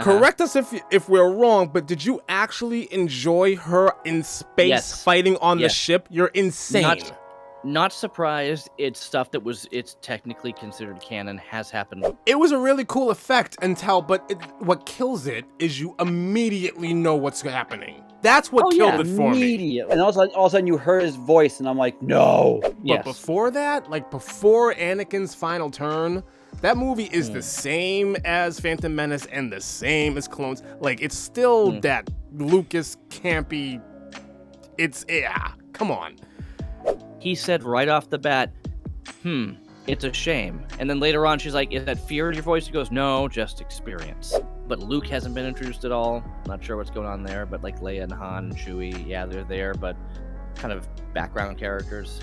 Correct us if we're wrong, but did you actually enjoy her in space fighting on the ship? You're insane. Not surprised. It's stuff that it's technically considered canon, has happened. It was a really cool effect what kills it is you immediately know what's happening. That's what killed it for me. And all of a sudden you heard his voice, and I'm like, no. But before that, like before Anakin's final turn, that movie is the same as Phantom Menace and the same as Clones. Like, it's still that Lucas campy. Come on. He said right off the bat, it's a shame. And then later on, she's like, is that fear in your voice? He goes, no, just experience. But Luke hasn't been introduced at all. Not sure what's going on there, but like Leia and Han and Chewie, they're there, but kind of background characters.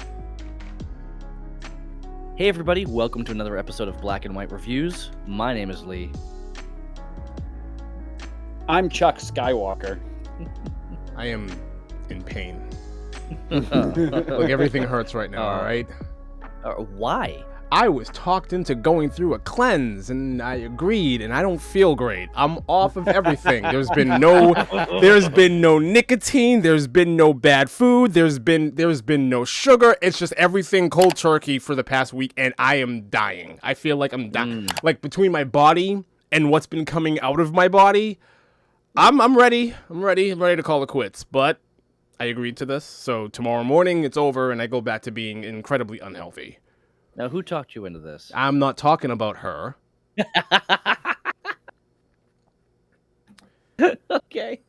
Hey everybody, welcome to another episode of Black and White Reviews. My name is Lee. I'm Chuck Skywalker. I am in pain. Look, everything hurts right now, all right? Why? I was talked into going through a cleanse, and I agreed, and I don't feel great. I'm off of everything. There's been no nicotine. There's been no bad food. There's been no sugar. It's just everything cold turkey for the past week, and I am dying. I feel like I'm dying. Like between my body and what's been coming out of my body, I'm ready. I'm ready to call it quits. But I agreed to this, so tomorrow morning it's over, and I go back to being incredibly unhealthy. Now, who talked you into this? I'm not talking about her. Okay.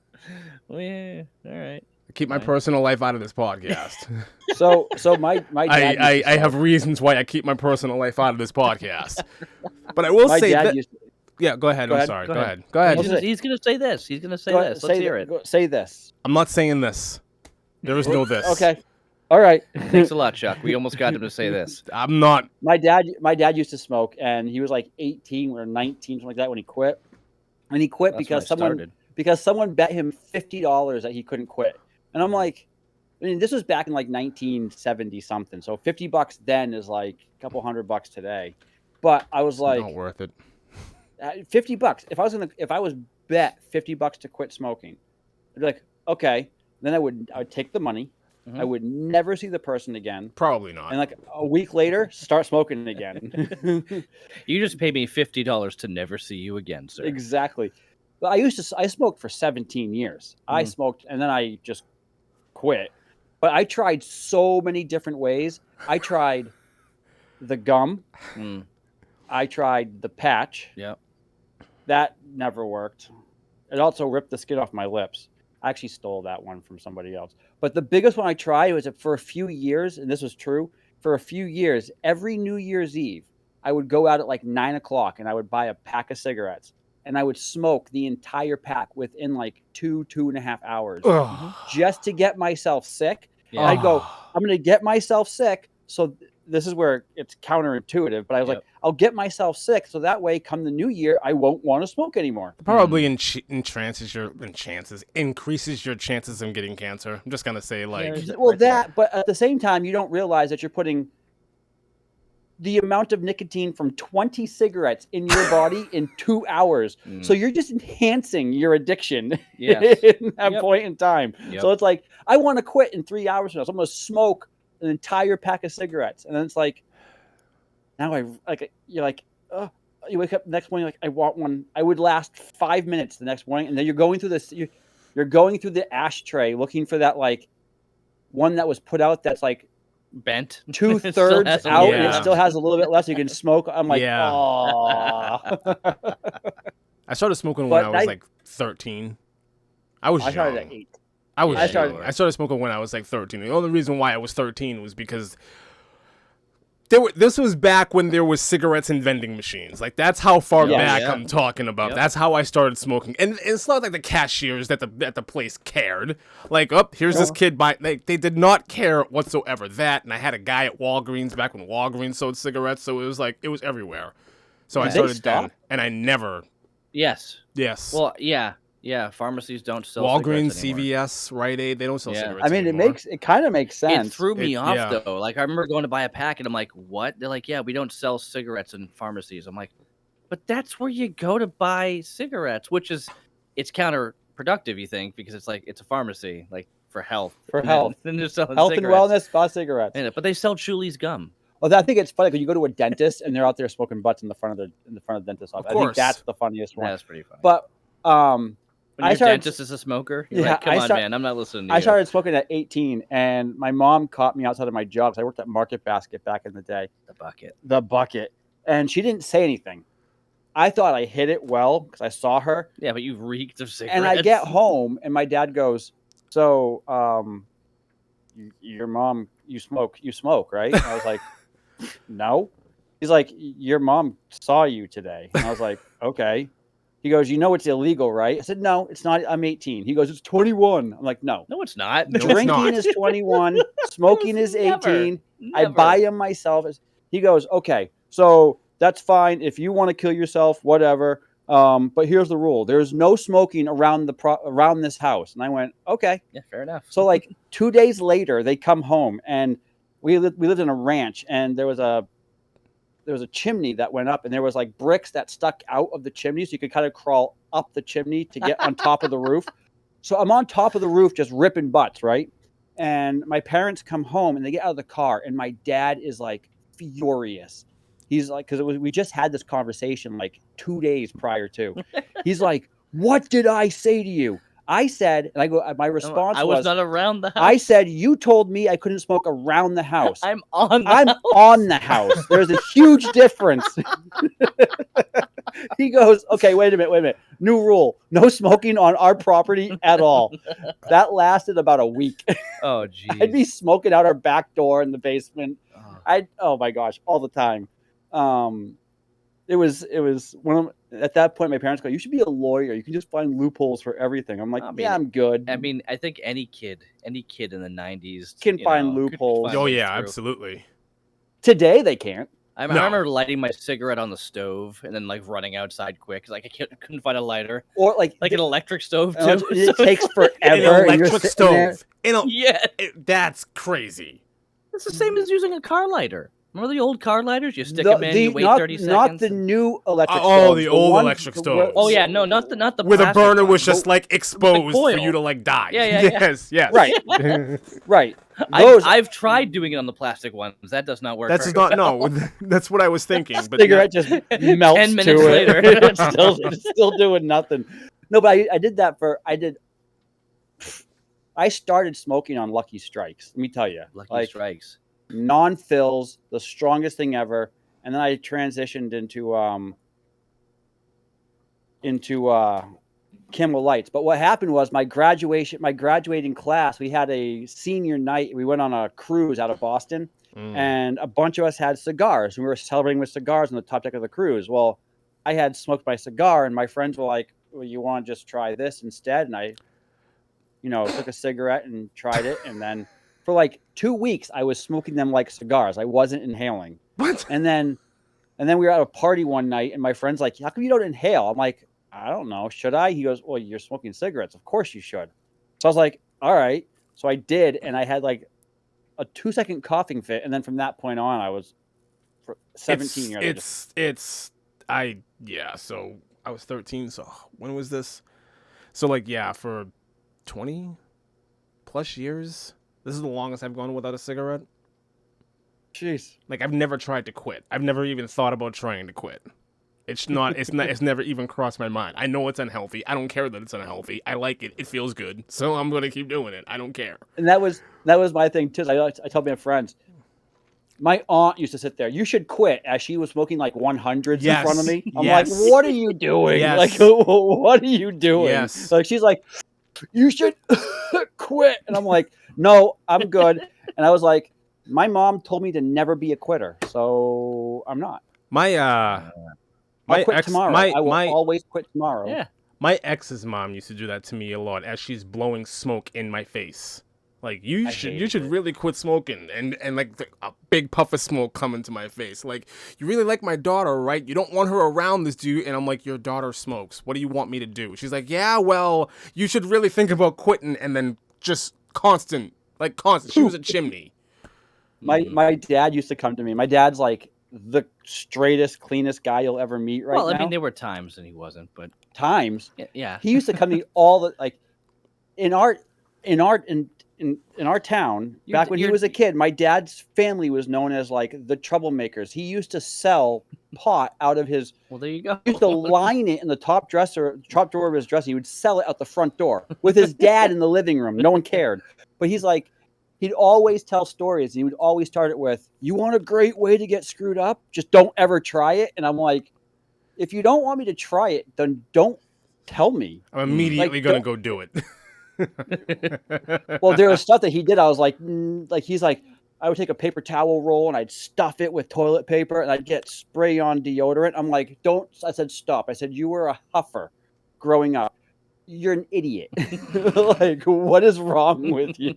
Well, yeah, all right. I keep my personal life out of this podcast. So my dad I have reasons why I keep my personal life out of this podcast. But I will say that. Yeah, go ahead. I'm sorry. Go ahead. He's going to say this. He's going to say this. Let's hear it. Say this. I'm not saying this. There is no this. Okay. All right. Thanks a lot, Chuck. We almost got him to say this. I'm not. My dad used to smoke, and he was like 18 or 19, something like that, when he quit. And he quit because someone bet him $50 that he couldn't quit. And I'm like, I mean, this was back in like 1970 something. So $50 then is like a couple $100 today. But I was like, not worth it. $50. If I was bet $50 to quit smoking, I'd be like, okay. Then I would take the money. I would never see the person again. Probably not. And like a week later, start smoking again. You just pay me $50 to never see you again, sir. Exactly. But I smoked for 17 years. I smoked and then I just quit. But I tried so many different ways. I tried the gum. I tried the patch. Yep. That never worked. It also ripped the skin off my lips. I actually stole that one from somebody else. But the biggest one I tried was that for a few years, and this was true, for a few years, every New Year's Eve, I would go out at like 9 o'clock and I would buy a pack of cigarettes. And I would smoke the entire pack within like 2.5 hours just to get myself sick. Yeah. I'd go, I'm going to get myself sick. So this is where it's counterintuitive, but I was like, I'll get myself sick so that way come the new year, I won't want to smoke anymore. Probably increases your chances of getting cancer. I'm just going to say but at the same time, you don't realize that you're putting the amount of nicotine from 20 cigarettes in your body in 2 hours. So you're just enhancing your addiction in that point in time. So it's like, I want to quit in 3 hours from now. So I'm going to smoke an entire pack of cigarettes, and then it's like, now you wake up the next morning like, I want one. I would last 5 minutes the next morning, and then you're going through this. You're going through the ashtray looking for that like one that was put out that's like bent 2/3 out, and it still has a little bit less. You can smoke. I'm like, oh. I started smoking when I was like 13. I started at 8. I started smoking when I was like 13. The only reason why I was 13 was because this was back when there was cigarettes and vending machines. Like, that's how far back I'm talking about. That's how I started smoking. And it's not like the cashiers at the place cared. Like, here's this kid buying. They did not care whatsoever. That, and I had a guy at Walgreens back when Walgreens sold cigarettes, so it was like, it was everywhere. So I started then, and I never. Yes. Well, yeah, pharmacies don't sell Walgreens, cigarettes CVS, Rite Aid, they don't sell cigarettes I mean, anymore. it kind of makes sense. It threw me off, though. Like, I remember going to buy a pack, and I'm like, what? They're like, yeah, we don't sell cigarettes in pharmacies. I'm like, But that's where you go to buy cigarettes, which is it's counterproductive, you think, because it's like it's a pharmacy, like for health. For health. Then they're selling Health cigarettes. and wellness, buy cigarettes. But they sell Chuli's gum. Well, I think it's funny because you go to a dentist and they're out there smoking butts in the front of the dentist's office. I think that's the funniest one. That's pretty funny. But when your dentist is a smoker, you're like, come on, man, I'm not listening to you. I started smoking at 18, and my mom caught me outside of my job. I worked at Market Basket back in the day. The bucket. And she didn't say anything. I thought I hit it well because I saw her. Yeah, but you reeked of cigarettes. And I get home, and my dad goes, so, your mom, you smoke, right? And I was like, no. He's like, your mom saw you today. And I was like, okay. He goes, you know it's illegal, right? I said, no, it's not. I'm 18. He goes, it's 21. I'm like, no. No, it's not. Drinking is 21. Smoking is 18. Never. I buy them myself. He goes, okay, so that's fine. If you want to kill yourself, whatever. But here's the rule. There's no smoking around this house. And I went, okay. Yeah, fair enough. So like 2 days later, they come home, and we lived in a ranch, and there was a chimney that went up, and there was like bricks that stuck out of the chimney, so you could kind of crawl up the chimney to get on top of the roof. So I'm on top of the roof just ripping butts, right? And my parents come home, and they get out of the car, and my dad is like furious. He's like, because we just had this conversation like 2 days prior to. He's like, what did I say to you? I said, and I go, my response I was not around the house. I said, you told me I couldn't smoke around the house. I'm on the house. There's a huge difference. He goes, okay, wait a minute. New rule. No smoking on our property at all. That lasted about a week. Oh, geez. I'd be smoking out our back door in the basement. Oh my gosh, all the time. It was one of, at that point my parents go, you should be a lawyer. You can just find loopholes for everything. I'm like, I'm good. I mean, I think any kid in the 90s can find loopholes. Oh yeah, absolutely. Today they can't. I remember lighting my cigarette on the stove and then like running outside quick because like I couldn't find a lighter. Or like an electric stove too. It takes forever. An electric stove. Yeah, that's crazy. It's the same as using a car lighter. Remember the old car lighters? You stick them in, you wait 30 seconds. Not the new electric stoves. Oh, the old electric stoves. Oh yeah, no, not the where the burner one. was just like exposed for you to like die. Yeah. Yes. Right. Right. I've tried doing it on the plastic ones. That does not work. That's not no. That's what I was thinking. But cigarette just melts 10 minutes to later. It's still doing nothing. No, but I did that I started smoking on Lucky Strikes. Let me tell you. Lucky Strikes. Non-fills, the strongest thing ever. And then I transitioned into Camel Lights. But what happened was my graduating class, we had a senior night. We went on a cruise out of Boston, and a bunch of us had cigars. And we were celebrating with cigars on the top deck of the cruise. Well, I had smoked my cigar, and my friends were like, well, you want to just try this instead? And I, took a cigarette and tried it. And then for like 2 weeks, I was smoking them like cigars. I wasn't inhaling. What? And then we were at a party one night, and my friend's like, how come you don't inhale? I'm like, I don't know. Should I? He goes, well, you're smoking cigarettes. Of course you should. So I was like, all right. So I did, and I had like a 2-second coughing fit. And then from that point on, I was for 17 years. So I was 13. So when was this? So like, for 20 plus years. This is the longest I've gone without a cigarette. Jeez. Like I've never tried to quit. I've never even thought about trying to quit. It's never even crossed my mind. I know it's unhealthy. I don't care that it's unhealthy. I like it. It feels good. So I'm going to keep doing it. I don't care. And that was my thing too. I told my friends, my aunt used to sit there. You should quit, as she was smoking like 100s in front of me. I'm like, what are you doing? Yes. Like, what are you doing? Yes. Like she's like, you should quit. And I'm like, no, I'm good. And I was like, my mom told me to never be a quitter, so I'm not. I'll quit tomorrow. I will always quit tomorrow. Yeah. My ex's mom used to do that to me a lot as she's blowing smoke in my face. Like you should really quit smoking, and like a big puff of smoke coming to my face. Like, you really like my daughter, right? You don't want her around this dude. And I'm like, your daughter smokes. What do you want me to do? She's like, yeah, well, you should really think about quitting. And then just constant. She was a chimney. My dad used to come to me. My dad's like the straightest, cleanest guy you'll ever meet right now. Well, I mean, there were times and he wasn't, but times. yeah. He used to come to me all the like in our town back when he was a kid. My dad's family was known as like the troublemakers. He used to sell pot out of his. Well, there you go. He used to line it in the top drawer of his dresser. He would sell it out the front door with his dad in the living room. No one cared, but he's like. He'd always tell stories. He would always start it with, "You want a great way to get screwed up? Just don't ever try it." And I'm like, if you don't want me to try it, then don't tell me. I'm immediately going to go do it. Well, there was stuff that he did. I was like, he's like, I would take a paper towel roll and I'd stuff it with toilet paper and I'd get spray on deodorant. I'm like, don't. I said, stop. I said, you were a huffer growing up. You're an idiot. Like, what is wrong with you?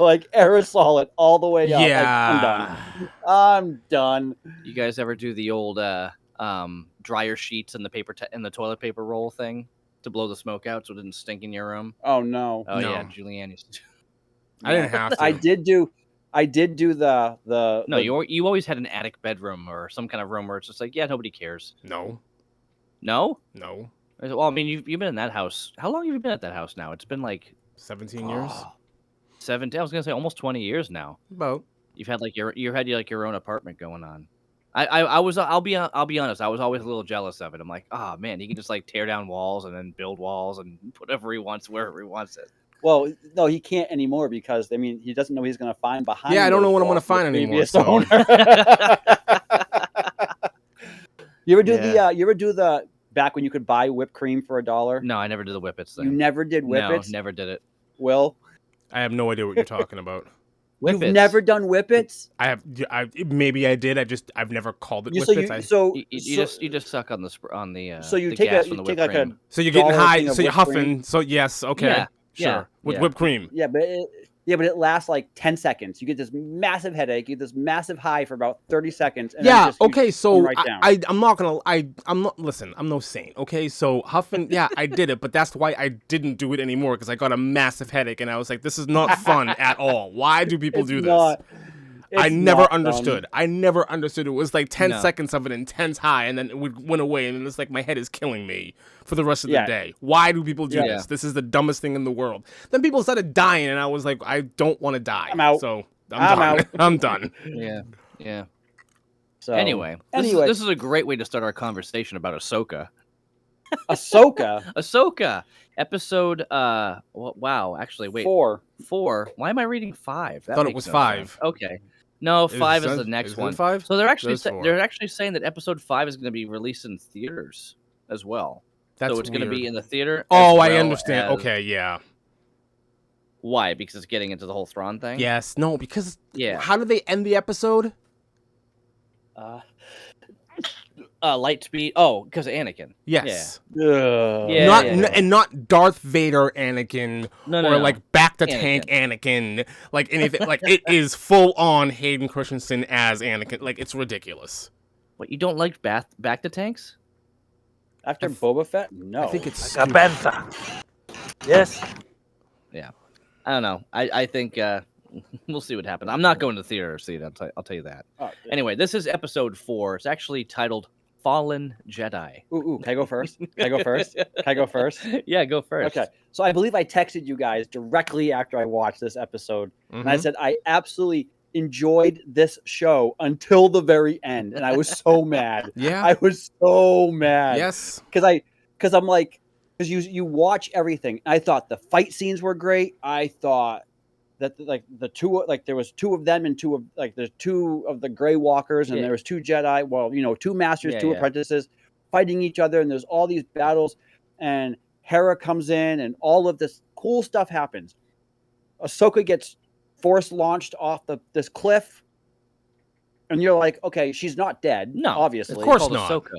Like, aerosol it all the way up. Yeah. Like, I'm done. You guys ever do the old dryer sheets and the paper and the toilet paper roll thing to blow the smoke out so it didn't stink in your room? Oh no. Oh No. yeah, Julianne used to. I didn't have to. I did do the. No, you always had an attic bedroom or some kind of room where it's just like, yeah, nobody cares. No. No? No. Well, I mean, you've been in that house. How long have you been at that house now? It's been like 17 years. 17. I was gonna say almost 20 years now. About. You've had your own apartment going on. I'll be honest. I was always a little jealous of it. I'm like, oh man, he can just like tear down walls and then build walls and put whatever he wants wherever he wants it. Well, no, he can't anymore because I mean he doesn't know what he's going to find behind. Yeah, I don't know what I'm going to find anymore. So. You ever do the back when you could buy whipped cream for $1? No, I never did the whippets thing. You never did whippets? No, never did it. Will? I have no idea what you're talking about. You've never done whippets? Maybe I did. I've never called it So whippets. You just suck on the So you the take gas a from the you take whipped like cream. a So you're getting high. So you're whipped huffing. cream. So yes, okay, Yeah, sure. With yeah. whipped cream. Yeah, but it lasts like 10 seconds. You get this massive headache, you get this massive high for about 30 seconds. And Yeah. then you Okay. just So right down. I'm not gonna. I'm not. Listen. I'm no saint. Okay. So huffing. Yeah, I did it, but that's why I didn't do it anymore because I got a massive headache and I was like, this is not fun at all. Why do people do this? I never understood. I never understood. It was like 10 seconds of an intense high, and then it went away, and it's like my head is killing me for the rest of the day. Why do people do this? This is the dumbest thing in the world. Then people started dying, and I was like, I don't want to die. I'm out. So I'm done. out. I'm done. Yeah. So Anyway, this is a great way to start our conversation about Ahsoka. Ahsoka. Episode wow, actually wait. 4. Why am I reading 5? That Thought it makes was no 5. sense. Okay. No, 5 is the next one. 5? So they're actually There's 4. they're actually saying that episode 5 is going to be released in theaters as well. That's so it's going to be in the theater. Oh, as I well understand. as- Okay, yeah. Why? Because it's getting into the whole Thrawn thing? Yes. No, because Yeah. how do they end the episode? Light speed. Oh, because of Anakin. Yes. Yeah. And not Darth Vader Anakin No. like back to tank Anakin. Like anything. Like it is full on Hayden Christensen as Anakin. Like it's ridiculous. What, you don't like back to tanks? After Boba Fett? No. I think it's Yes. Yeah. I don't know. I think we'll see what happens. I'm not going to the theater to see it. I'll tell you that. Oh, Anyway, this is episode 4. It's actually titled Fallen Jedi. Ooh, can I go first? Yeah, go first. Okay. So I believe I texted you guys directly after I watched this episode. And I said I absolutely enjoyed this show until the very end. And I was so mad. Yeah. I was so mad. Yes. Because I'm like, because you watch everything. I thought the fight scenes were great. I thought that there was 2 of them and 2 of there's 2 of the Grey Walkers and there was 2 Jedi. Well, 2 masters, 2 apprentices fighting each other, and there's all these battles, and Hera comes in, and all of this cool stuff happens. Ahsoka gets force launched off this cliff, and you're like, okay, she's not dead. No, obviously, of course Called not. Ahsoka.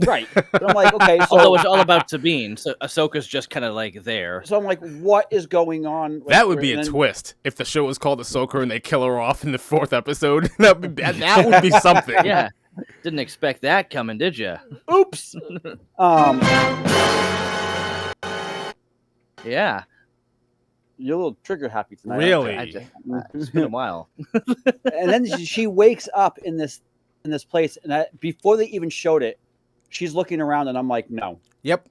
Right. But I'm like, okay, so Although it's all about Sabine, so Ahsoka's just kind of like there. So I'm like, what is going on? That would be a twist if the show was called Ahsoka and they kill her off in the 4th episode. That would be something. Yeah, didn't expect that coming, did you? Oops. Yeah, You're a little trigger happy tonight. Really? it's been a while. And then she wakes up in this in this place, and before they even showed it, she's looking around, and I'm like, no. Yep.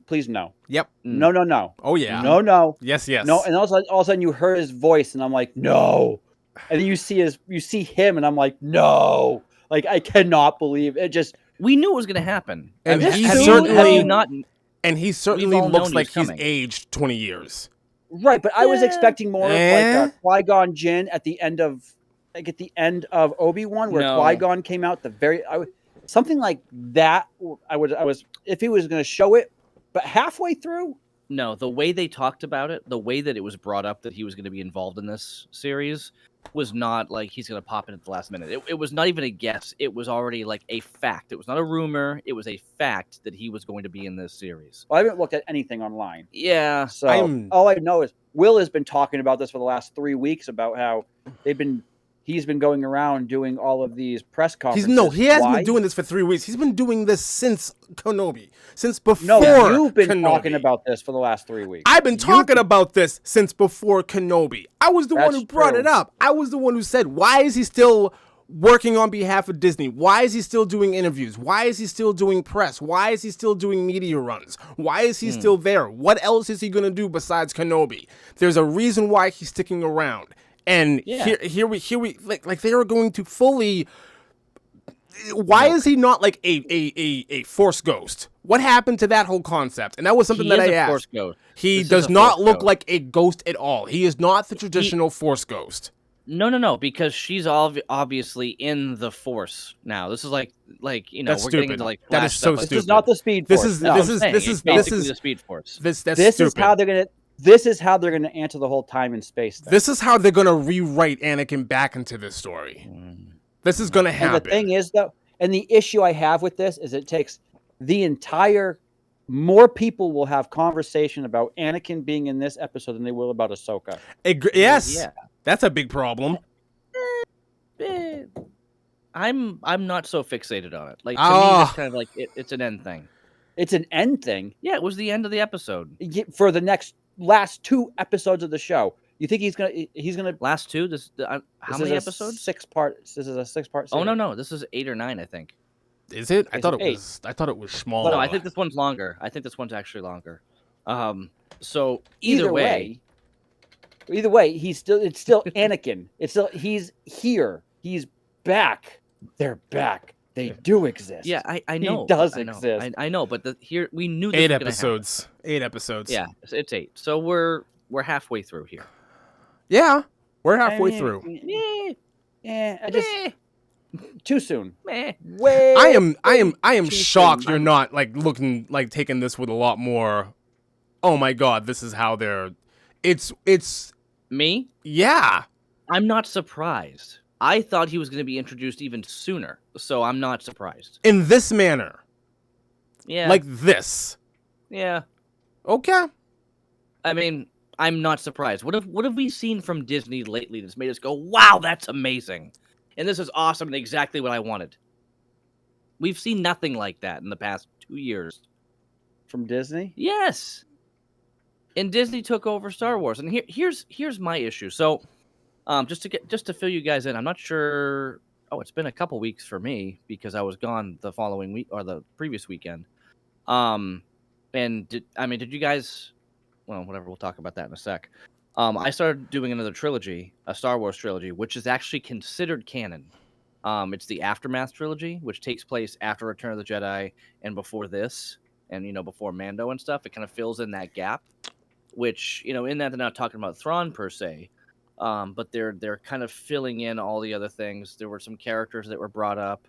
Please, no. Yep. No. Oh yeah. No. Yes. No, and all of a sudden you heard his voice, and I'm like, no. And then you see him, and I'm like, no. Like, I cannot believe it. Just we knew it was going to happen. And have he you certainly not. And he certainly looks like he's aged 20 years. Right, but I was expecting more of like a Qui-Gon Jinn at the end of Obi-Wan, where Qui-Gon came out something like that. I was if he was going to show it, but halfway through. No, the way they talked about it, the way that it was brought up that he was going to be involved in this series was not like he's going to pop in at the last minute. It was not even a guess. It was already like a fact. It was not a rumor. It was a fact that he was going to be in this series. Well, I haven't looked at anything online. Yeah. So all I know is Will has been talking about this for the last 3 weeks about how he's been going around doing all of these press conferences. He hasn't been doing this for 3 weeks. He's been doing this since Kenobi. Since before you've been Kenobi. Talking about this for the last 3 weeks. I've been talking about this since before Kenobi. I was the one who brought it up. I was the one who said, why is he still working on behalf of Disney? Why is he still doing interviews? Why is he still doing press? Why is he still doing media runs? Why is he still there? What else is he going to do besides Kenobi? There's a reason why he's sticking around. And here we like they are going to fully. Why is he not like a Force ghost? What happened to that whole concept? And that was something that I asked. Force ghost. He does not look like a ghost at all. He is not the traditional Force ghost. No, because she's obviously in the Force now. This is like that's we're stupid. getting into like that is so stupid. This is not the Speed Force. This is the Speed Force. That's this stupid. is how they're gonna. This is how they're going to answer the whole time and space thing. This is how they're going to rewrite Anakin back into this story. This is going to happen. And the thing is, though, and the issue I have with this is it takes more people will have conversation about Anakin being in this episode than they will about Ahsoka. Yes. Yeah. That's a big problem. I'm not so fixated on it. Like, to me, it's kind of like it's an end thing. It's an end thing? Yeah, it was the end of the episode. For the last 2 episodes of the show. You think he's gonna last 2? How many episodes? 6-part. This is a 6-part series. Oh no, this is 8 or 9, I think. Is it? I thought it was small. No, I think this one's longer. I think this one's actually longer. So either way, it's still Anakin. He's here. He's back. They're back. They do exist. Yeah, I know. He does exist. I know, but here we knew this 8 was episodes. 8 episodes. Yeah, it's 8. So we're halfway through here. Yeah, we're halfway through. I just too soon. Way. I am shocked you're not like looking like taking this with a lot more. Oh my God, this is how they're. It's me. Yeah, I'm not surprised. I thought he was going to be introduced even sooner, so I'm not surprised. In this manner. Yeah. Like this. Yeah. Okay. I mean, I'm not surprised. What have we seen from Disney lately that's made us go, wow, that's amazing. And this is awesome and exactly what I wanted. We've seen nothing like that in the past 2 years. From Disney? Yes. And Disney took over Star Wars. And here's my issue. So just to fill you guys in, I'm not sure. Oh, it's been a couple weeks for me because I was gone the following week or the previous weekend. And did you guys? Well, whatever. We'll talk about that in a sec. I started doing another trilogy, a Star Wars trilogy, which is actually considered canon. It's the Aftermath trilogy, which takes place after Return of the Jedi and before this, and before Mando and stuff. It kind of fills in that gap. Which in that they're not talking about Thrawn per se. But they're kind of filling in all the other things. There were some characters that were brought up.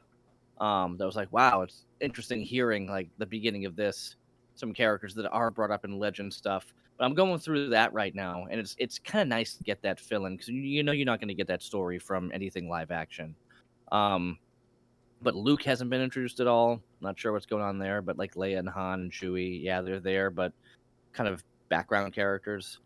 That was like, wow, it's interesting hearing like the beginning of this. Some characters that are brought up in legend stuff. But I'm going through that right now, and it's kind of nice to get that fill in because you're not going to get that story from anything live action. But Luke hasn't been introduced at all. Not sure what's going on there. But like Leia and Han and Chewie, yeah, they're there, but kind of background characters.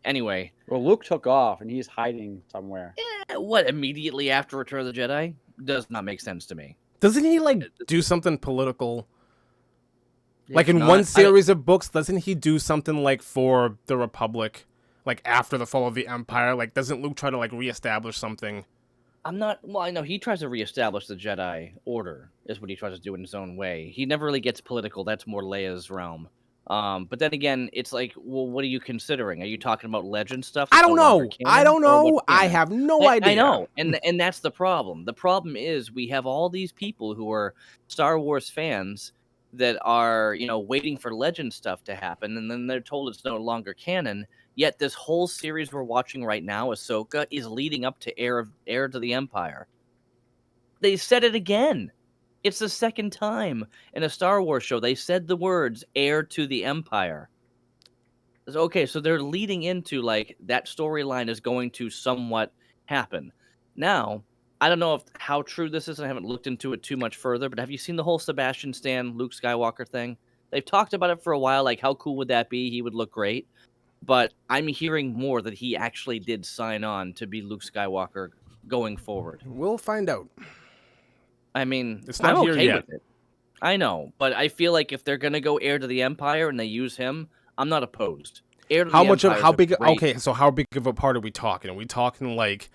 Anyway. Well, Luke took off, and he's hiding somewhere. What, immediately after Return of the Jedi? Does not make sense to me. Doesn't he, do something political? Like, in one series of books, doesn't he do something, for the Republic? Like, after the fall of the Empire? Like, doesn't Luke try to, reestablish something? I'm not. Well, I know he tries to reestablish the Jedi Order, is what he tries to do in his own way. He never really gets political. That's more Leia's realm. But then again, it's like, well, what are you considering? Are you talking about legend stuff? I That's don't no longer know. canon, I don't or know. what's I canon? have no idea. I know, and that's the problem. The problem is we have all these people who are Star Wars fans that are, waiting for legend stuff to happen, and then they're told it's no longer canon. Yet this whole series we're watching right now, Ahsoka, is leading up to Heir to the Empire. They said it again. It's the second time in a Star Wars show they said the words "Heir to the Empire." Okay, so they're leading into like that storyline is going to somewhat happen. Now, I don't know how true this is. I haven't looked into it too much further, but have you seen the whole Sebastian Stan Luke Skywalker thing? They've talked about it for a while, like how cool would that be? He would look great. But I'm hearing more that he actually did sign on to be Luke Skywalker going forward. We'll find out. I mean, It's not I'm here okay yet. with it. I know, but I feel like if they're gonna go Heir to the Empire and they use him, I'm not opposed. Heir to the Empire How is a big? great- Okay, so how big of a part are we talking? Are we talking like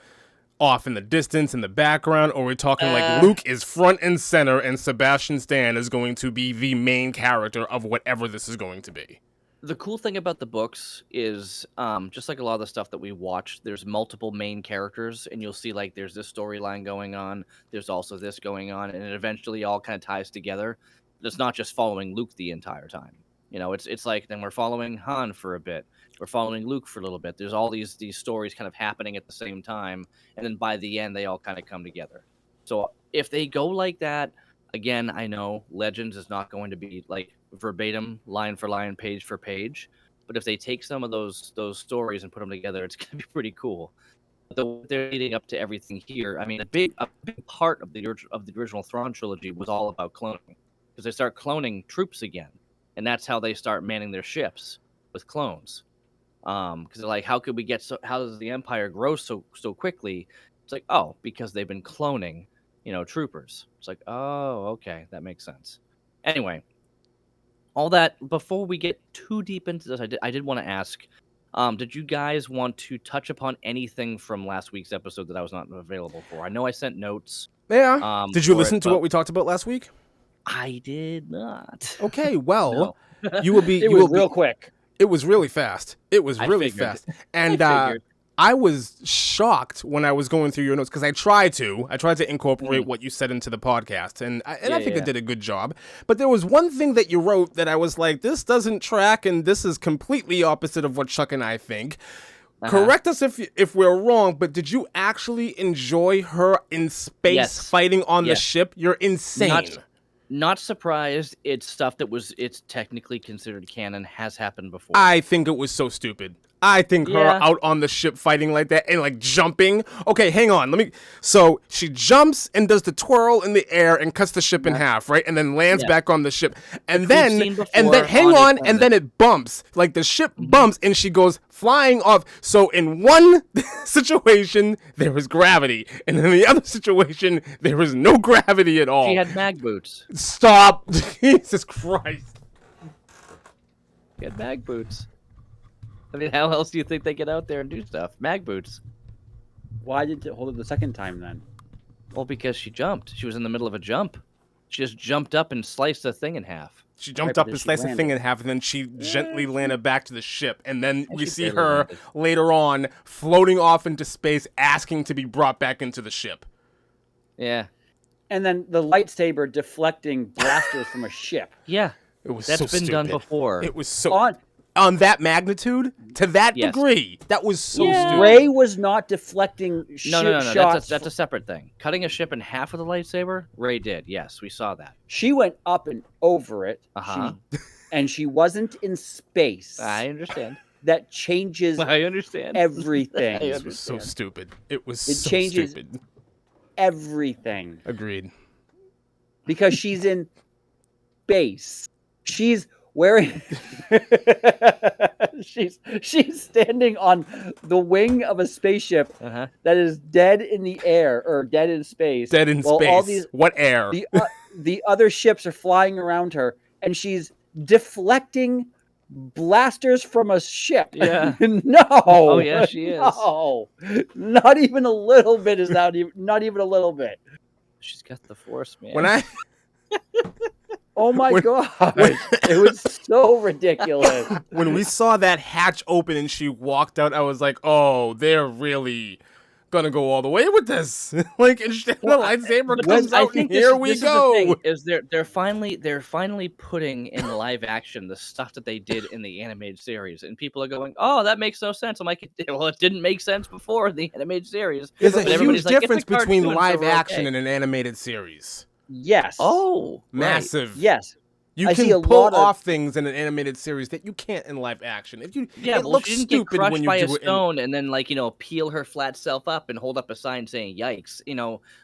off in the distance in the background, or are we talking like Luke is front and center and Sebastian Stan is going to be the main character of whatever this is going to be? The cool thing about the books is, just like a lot of the stuff that we watch, there's multiple main characters, and you'll see like there's this storyline going on, there's also this going on, and it eventually all kind of ties together. It's not just following Luke the entire time. It's like then we're following Han for a bit, we're following Luke for a little bit. There's all these stories kind of happening at the same time, and then by the end they all kind of come together. So if they go like that, again, I know Legends is not going to be like verbatim, line for line, page for page, but if they take some of those stories and put them together, it's going to be pretty cool. They're leading up to everything here. I mean, a big part of the original Thrawn trilogy was all about cloning, because they start cloning troops again, and that's how they start manning their ships with clones. Because they're like, how does the Empire grow so quickly? It's like, oh, because they've been cloning, troopers. It's like, oh, okay, that makes sense. Anyway, all that, before we get too deep into this, I did want to ask, did you guys want to touch upon anything from last week's episode that I was not available for? I know I sent notes. Yeah. Did you listen to but what we talked about last week? I did not. Okay, well, No. you will be. It was real quick. It was really fast. It was I really figured. fast. And I I was shocked when I was going through your notes, because I tried to incorporate what you said into the podcast, and I think I did a good job. But there was one thing that you wrote that I was like, this doesn't track, and this is completely opposite of what Chuck and I think. Correct us if we're wrong, but did you actually enjoy her in space fighting on the ship? You're insane. Not surprised. It's stuff it's technically considered canon, has happened before. I think it was so stupid. I think her out on the ship fighting like that and like jumping. Okay, hang on. So she jumps and does the twirl in the air and cuts the ship in half, right? And then lands back on the ship. And then hang on, and then it bumps. Like the ship bumps and she goes flying off. So in one situation there was gravity, and in the other situation there was no gravity at all. She had mag boots. Stop. Jesus Christ. She had mag boots. I mean, how else do you think they get out there and do stuff? Mag boots. Why didn't it hold it the second time then? Well, because she jumped. She was in the middle of a jump. She just jumped up and sliced the thing in half. She jumped up and sliced the thing in half, and then she gently landed back to the ship. And then we see her later on floating off into space, asking to be brought back into the ship. Yeah. And then the lightsaber deflecting blasters from a ship. Yeah. It was That's so been stupid. done before. It was so... On that magnitude, to that degree, that was so stupid. Rey was not deflecting No. shots. That's a separate thing. Cutting a ship in half with a lightsaber, Rey did. Yes, we saw that. She went up and over it. And she wasn't in space. I understand. That changes I understand. everything. It was so stupid. It was so changes stupid. Everything. Agreed. Because she's in space. She's wearing she's standing on the wing of a spaceship that is dead in the air, or dead in space. Dead in space. What air? The other ships are flying around her, and she's deflecting blasters from a ship. Yeah. No. Oh, yeah, she is. No. Not even a little bit is not even a little bit. She's got the Force, man. When I Oh my god. when- It was so ridiculous. when we saw that hatch open and she walked out, I was like, oh, they're really gonna go all the way with this. Like, instead of the lightsaber comes out, and here we go. Is they're finally putting in live action the stuff that they did in the animated series, and people are going, "Oh, that makes no sense." I'm like, "Well, it didn't make sense before in the animated series." There's But a huge everybody's like, "It's a difference between cartoon, so live we're action okay." and an animated series. Yes. Oh, right. Massive. Yes. You I see can a pull lot of- off things in an animated series that you can't in live action. If you, Yeah, it well, looks she didn't get stupid crushed when you by a do it. stone and then, like, peel her flat self up and hold up a sign saying "Yikes!"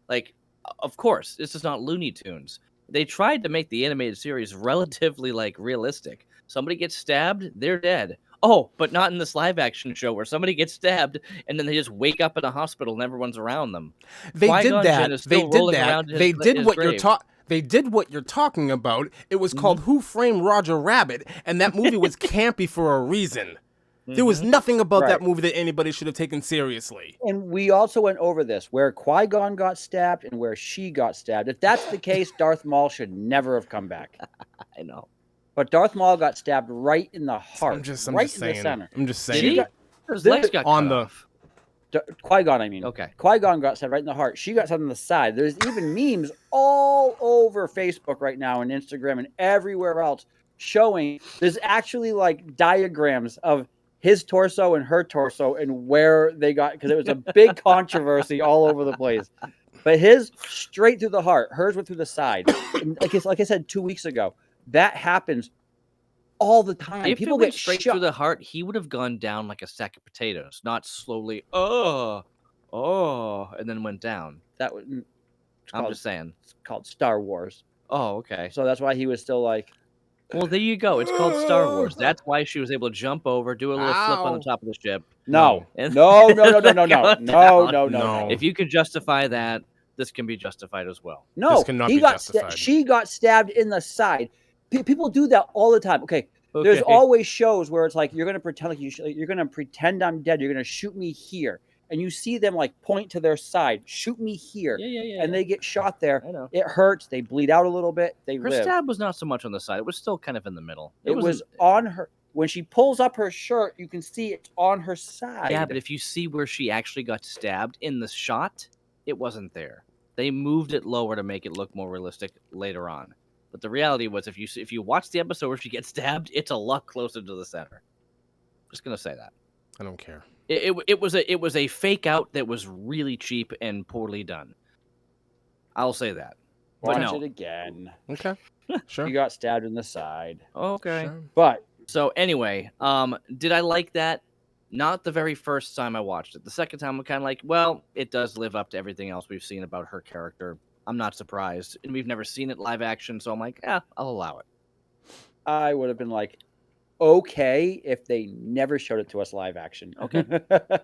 Like, of course, this is not Looney Tunes. They tried to make the animated series relatively like realistic. Somebody gets stabbed, they're dead. Oh, but not in this live action show where somebody gets stabbed and then they just wake up in a hospital and everyone's around them. They did Qui-Gon that. Jinn is They still did rolling that. around They his did what you're grave. talking. They did what you're talking about. It was called Who Framed Roger Rabbit, and that movie was campy for a reason. There was nothing about that movie that anybody should have taken seriously. And we also went over this, where Qui-Gon got stabbed and where she got stabbed. If that's the case, Darth Maul should never have come back. I know. But Darth Maul got stabbed right in the heart, I'm just right saying. in the center. I'm just Did saying. he? His legs got on cut the- off. Qui-Gon, I mean. Okay. Qui-Gon got stabbed right in the heart. She got stabbed on the side. There's even memes all over Facebook right now and Instagram and everywhere else showing there's actually like diagrams of his torso and her torso and where they got, because it was a big controversy all over the place. But his straight through the heart, hers went through the side. And like I said 2 weeks ago, that happens all the time. If People it went get straight shot. through the heart, he would have gone down like a sack of potatoes, not slowly, oh, and then went down. That was I'm just saying. it's called Star Wars. Oh, okay. So that's why he was still like, Well, there you go. It's called Star Wars. That's why she was able to jump over, do a little flip on the Ow. top of the ship. no, And- no. Go down. No. If you can justify that, this can be justified as well. No, This cannot he be got justified. she got stabbed in the side. People do that all the time. Okay, there's Okay. always shows where it's like you're gonna pretend like you're gonna pretend I'm dead. You're gonna shoot me here, and you see them like point to their side, shoot me here, Yeah. and they get shot there. I know. It hurts. They bleed out a little bit. They Her live. stab was not so much on the side. It was still kind of in the middle. It was wasn't- on her. When she pulls up her shirt, you can see it's on her side. Yeah, but if you see where she actually got stabbed in the shot, it wasn't there. They moved it lower to make it look more realistic later on. But the reality was, if you watch the episode where she gets stabbed, it's a lot closer to the center. Just gonna say that. I don't care. It was a fake out that was really cheap and poorly done. I'll say that. But Watch no. it again. Okay. Sure. She got stabbed in the side. Okay. Sure. But So anyway, did I like that? Not the very first time I watched it. The second time I'm kind of like, well, it does live up to everything else we've seen about her character. I'm not surprised. And we've never seen it live action, so I'm like, yeah, I'll allow it. I would have been like, okay, if they never showed it to us live action. Okay.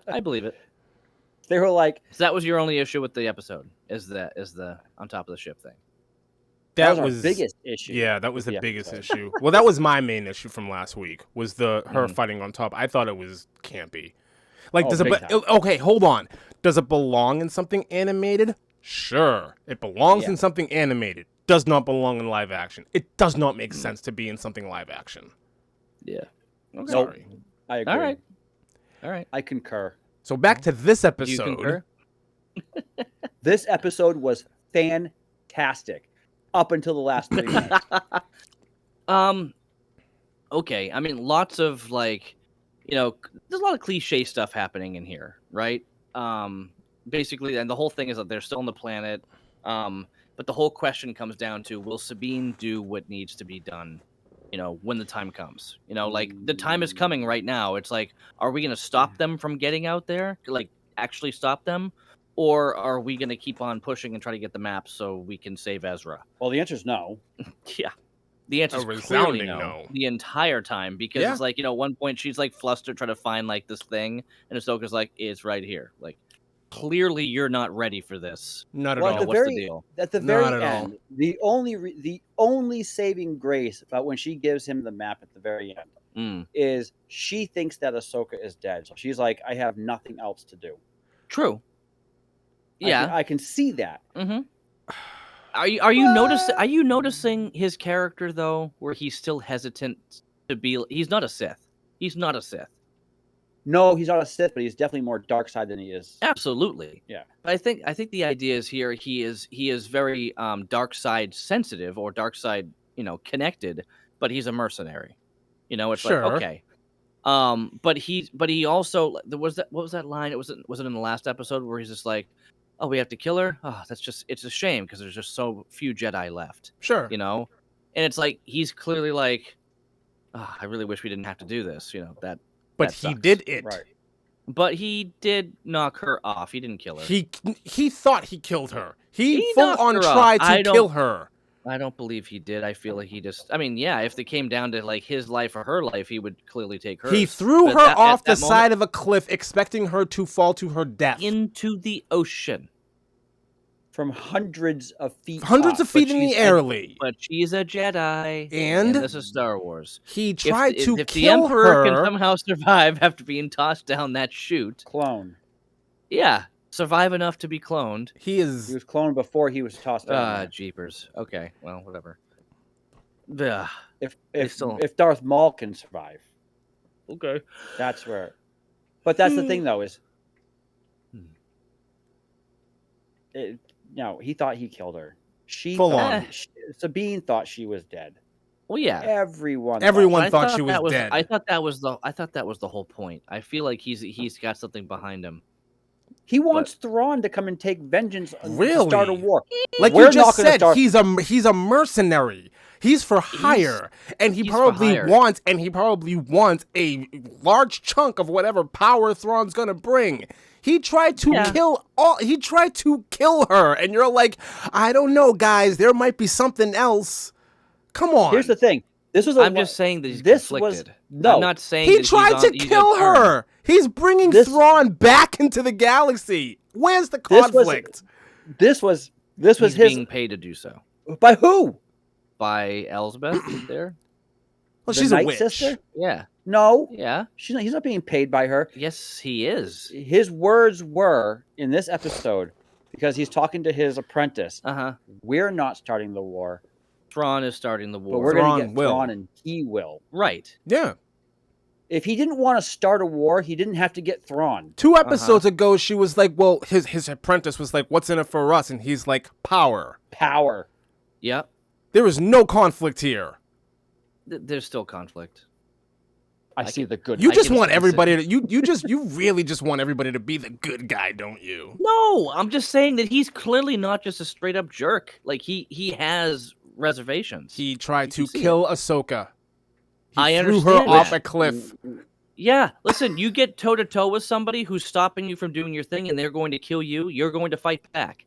I believe it. They were like, So that was your only issue with the episode, is the on top of the ship thing. that was our biggest issue. Yeah, that was with the the biggest episode. issue. Well, that was my main issue from last week. Was her Mhm. fighting on top? I thought it was campy. Like, Oh, does it? big time. Okay, hold on. Does it belong in something animated? Sure, it belongs Yeah. in something animated. Does not belong in live action. It does not make sense to be in something live action. Yeah. Okay. Nope. Sorry. I agree. All right. I concur. So back to this Do you episode. concur? This episode was fantastic up until the last 3 minutes. Okay. I mean, lots of like, there's a lot of cliche stuff happening in here, right? Basically, and the whole thing is that they're still on the planet. But the whole question comes down to, will Sabine do what needs to be done, when the time comes? Like, the time is coming right now. It's like, are we going to stop them from getting out there? Like, actually stop them? Or are we going to keep on pushing and try to get the map so we can save Ezra? Well, the answer is no. Yeah. The answer A is clearly resounding no, no. the entire time, because Yeah. it's like, at one point she's like flustered trying to find like this thing, and Ahsoka's like, it's right here. Like, clearly you're not ready for this. Not at Well, all. at the What's very the deal? at the Not very at all. end, the only saving grace about when she gives him the map at the very end is she thinks that Ahsoka is dead. So she's like, I have nothing else to do. True. Yeah. I can see that. Mm-hmm. Are you noticing his character though, where he's still hesitant to be? He's not a Sith. He's not a Sith. No, he's not a Sith, but he's definitely more dark side than he is. Absolutely. Yeah. But I think the idea is here he is very dark side sensitive or dark side, connected, but he's a mercenary. It's Sure. like okay. But he also what was that line? Was it in the last episode where he's just like, oh, we have to kill her? Oh, it's a shame because there's just so few Jedi left. Sure. And it's like he's clearly like, oh, I really wish we didn't have to do this. That. But he did it. Right. But he did knock her off. He didn't kill her. He thought he killed her. He full knocked on her tried off. to kill her. I don't believe he did. I feel like he just. I mean, yeah. If they came down to like his life or her life, he would clearly take her. He threw her off the side of a cliff, expecting her to fall to her death into the ocean. From hundreds of feet. Hundreds of feet in the air, Lee. But she's a Jedi. And this is Star Wars. He tried to if kill the Emperor her. can somehow survive after being tossed down that chute. Clone. Yeah. Survive enough to be cloned. He was cloned before he was tossed down. Jeepers. Okay. Well, whatever. Ugh. If Darth Maul can survive. Okay. That's where. But that's the thing, though, is. He thought he killed her. Sabine thought she was dead. Well, yeah. Everyone thought she was dead. I thought that was the whole point. I feel like he's got something behind him. He wants Thrawn to come and take vengeance really? To start a war. Like you just said, he's a mercenary. He's for hire, and he probably wants a large chunk of whatever power Thrawn's gonna bring. He tried to kill her, and you're like, I don't know, guys. There might be something else. Come on. Here's the thing. I'm just saying that he's conflicted. I'm not saying he tried to kill her. He's bringing Thrawn back into the galaxy. Where's the conflict? This was his being paid to do so. By who? By Elsbeth there. Well, she's a witch. Sister? Yeah. No. Yeah. He's not being paid by her. Yes, he is. His words were in this episode because he's talking to his apprentice. We're not starting the war. Thrawn is starting the war. But we're going to get Thrawn, and he will. Right. Yeah. If he didn't want to start a war, he didn't have to get Thrawn. 2 episodes ago, she was like, well, his apprentice was like, what's in it for us? And he's like, power. Power. Yep. There is no conflict here. There's still conflict. I see the good. You just want everybody to you really just want everybody to be the good guy, don't you? No, I'm just saying that he's clearly not just a straight up jerk. Like he has reservations. He tried to kill Ahsoka. I threw her off a cliff. Yeah, listen, you get toe to toe with somebody who's stopping you from doing your thing and they're going to kill you, you're going to fight back.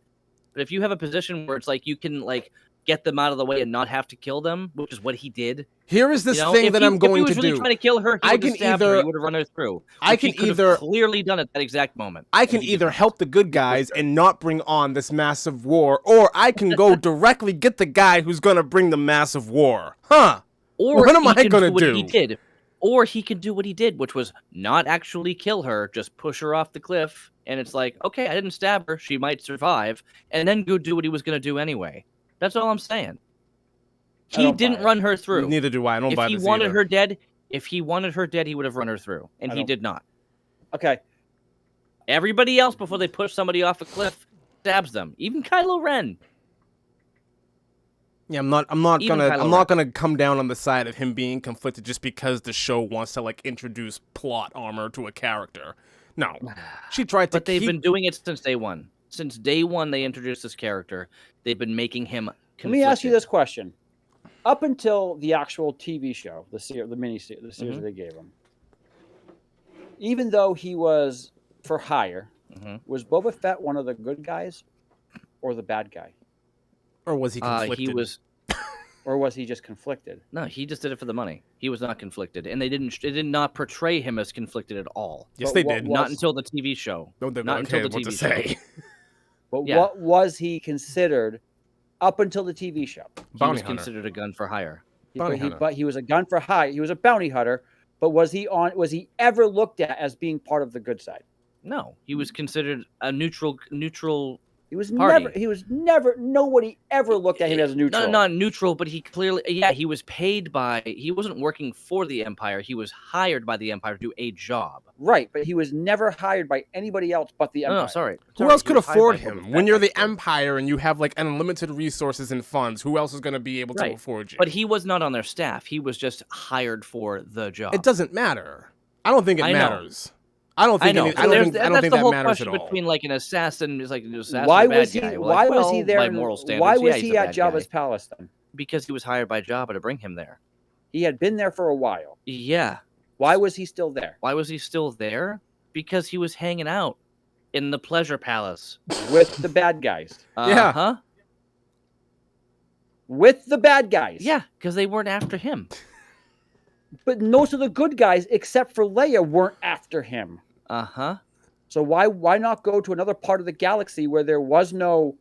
But if you have a position where it's like you can like get them out of the way and not have to kill them, which is what he did. Here is this thing that I'm going to do. If he was really trying to kill her, he would have run her through. I can either clearly done at that exact moment. I can either help the good guys and not bring on this massive war, or I can go directly get the guy who's going to bring the massive war. Huh? Or what am I going to do? He did. Or he could do what he did, which was not actually kill her, just push her off the cliff. And it's like, okay, I didn't stab her. She might survive. And then go do what he was going to do anyway. That's all I'm saying. He didn't run her through. Neither do I. I don't buy this If he wanted her dead, he would have run her through. And he did not. Okay. Everybody else, before they push somebody off a cliff, stabs them. Even Kylo Ren. Yeah, I'm not gonna come down on the side of him being conflicted just because the show wants to like introduce plot armor to a character. No, she tried to. But they've been doing it since day one. Since day one, they introduced this character. They've been making him conflicted. Let me ask you this question: up until the actual TV show, the series that they gave him, even though he was for hire, was Boba Fett one of the good guys or the bad guy? Or was he conflicted? Or was he just conflicted? No, he just did it for the money. He was not conflicted, and they did not portray him as conflicted at all. Yes, they did. Not until the TV show. Not until the TV show. But what was he considered up until the TV show? He was considered a gun for hire. But he was a gun for hire. He was a bounty hunter, But was he ever looked at as being part of the good side? No, he was considered a neutral. He was Party. never. Nobody ever looked at him as neutral. Not neutral, but he clearly, he was paid by. He wasn't working for the Empire. He was hired by the Empire to do a job. Right, but he was never hired by anybody else but the Empire. No, sorry. Who else could afford him? When you're the Empire and you have like unlimited resources and funds, who else is going to be able to afford you? But he was not on their staff. He was just hired for the job. It doesn't matter. I don't think it matters. I don't think that matters at all. Between like an assassin is like an assassin. Why was he? Why was he there? Why was he at Jabba's palace then? Because he was hired by Jabba to bring him there. He had been there for a while. Yeah. Why was he still there? Why was he still there? Because he was hanging out in the pleasure palace with the bad guys. Yeah. Huh? With the bad guys. Yeah, because they weren't after him. But most of the good guys, except for Leia, weren't after him. Uh-huh. So why not go to another part of the galaxy where there was no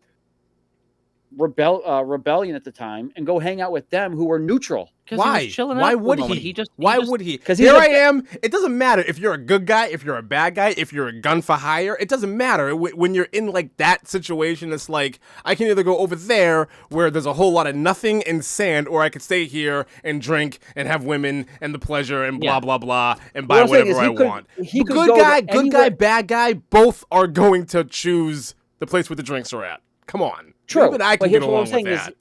rebellion at the time and go hang out with them who were neutral? Why? Why would he? Why would he? Because here I am. It doesn't matter if you're a good guy, if you're a bad guy, if you're a gun for hire. It doesn't matter when you're in like that situation. It's like I can either go over there where there's a whole lot of nothing and sand, or I could stay here and drink and have women and the pleasure and blah blah blah and buy whatever I want. Good guy, bad guy, both are going to choose the place where the drinks are at. Come on, true. Even I can get along with that.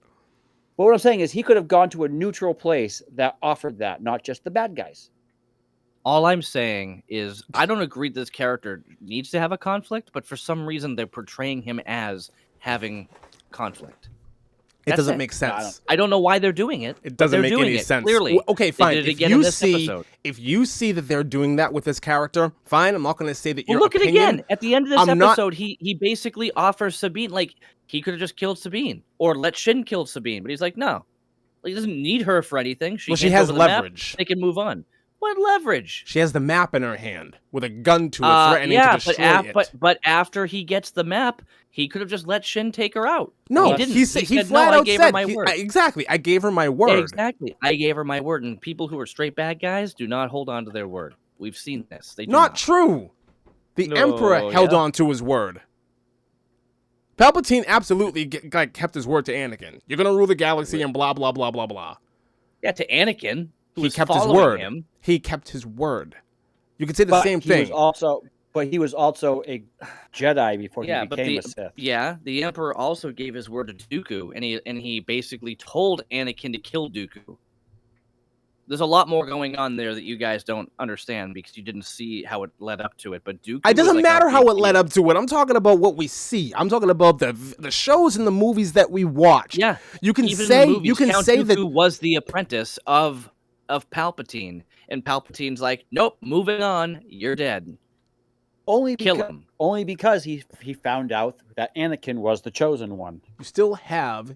But what I'm saying is he could have gone to a neutral place that offered that, not just the bad guys. All I'm saying is I don't agree this character needs to have a conflict, but for some reason they're portraying him as having conflict. It doesn't make sense. I don't know why they're doing it. It doesn't make any sense. Clearly. Okay, fine. If you see that they're doing that with this character, fine. I'm not going to say that your look opinion... at it again. At the end of this episode, he basically offers Sabine, like, he could have just killed Sabine or let Shin kill Sabine, but he's like, no. He doesn't need her for anything. She has leverage. They can move on. What leverage? She has the map in her hand with a gun to it, threatening to destroy it. But after he gets the map, he could have just let Shin take her out. No, he didn't. He flat out said, exactly, I gave her my word. Exactly, I gave her my word. And people who are straight bad guys do not hold on to their word. We've seen this. They do not. True. The Emperor held on to his word. Palpatine absolutely kept his word to Anakin. You're going to rule the galaxy and blah, blah, blah, blah, blah. Yeah, to Anakin. He kept his word. He kept his word. You could say the same thing. But he was also a Jedi before he became a Sith. Yeah, the Emperor also gave his word to Dooku, and he basically told Anakin to kill Dooku. There's a lot more going on there that you guys don't understand because you didn't see how it led up to it. But Dooku, it doesn't matter how it led up to it. I'm talking about what we see. I'm talking about the shows and the movies that we watch. Yeah, you can say Count that Dooku was the apprentice of Palpatine, and Palpatine's like, nope, moving on, you're dead. Kill him. Only because he found out that Anakin was the chosen one. You still have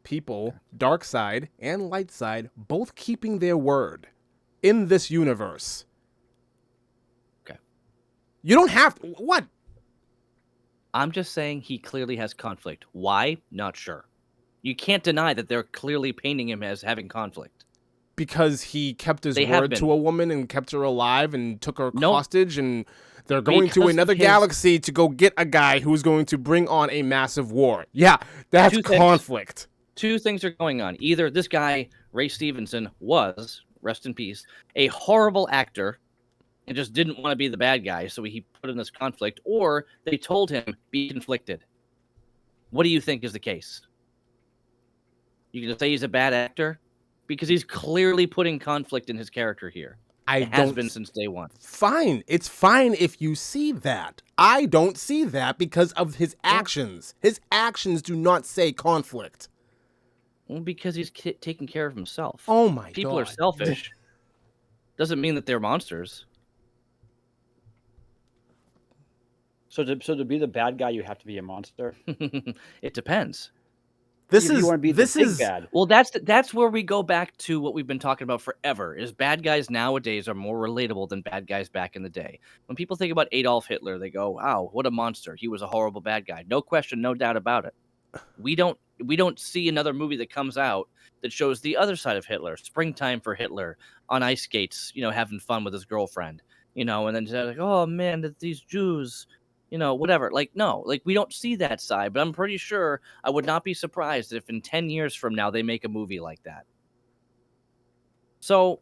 people, dark side and light side, both keeping their word in this universe. Okay. You don't have to, what? I'm just saying he clearly has conflict. Why? Not sure. You can't deny that they're clearly painting him as having conflict. Because he kept his word to a woman and kept her alive and took her hostage, and they're going to another galaxy to go get a guy who's going to bring on a massive war. Yeah, that's conflict. Two things are going on. Either this guy, Ray Stevenson, was, rest in peace, a horrible actor and just didn't want to be the bad guy, so he put in this conflict, or they told him, be conflicted. What do you think is the case? You can say he's a bad actor? Because he's clearly putting conflict in his character here. It has been since day one. Fine. It's fine if you see that. I don't see that because of his actions. His actions do not say conflict. Well, because he's taking care of himself. Oh my God. People are selfish. Doesn't mean that they're monsters. So to be the bad guy, you have to be a monster? It depends. This is bad. Well, that's where we go back to what we've been talking about forever. Is bad guys nowadays are more relatable than bad guys back in the day. When people think about Adolf Hitler, they go, "Wow, what a monster! He was a horrible bad guy." No question, no doubt about it. We don't see another movie that comes out that shows the other side of Hitler. Springtime for Hitler on ice skates, having fun with his girlfriend, and then they're like, oh man, these Jews, whatever. Like, no, like we don't see that side, but I'm pretty sure I would not be surprised if in 10 years from now they make a movie like that. So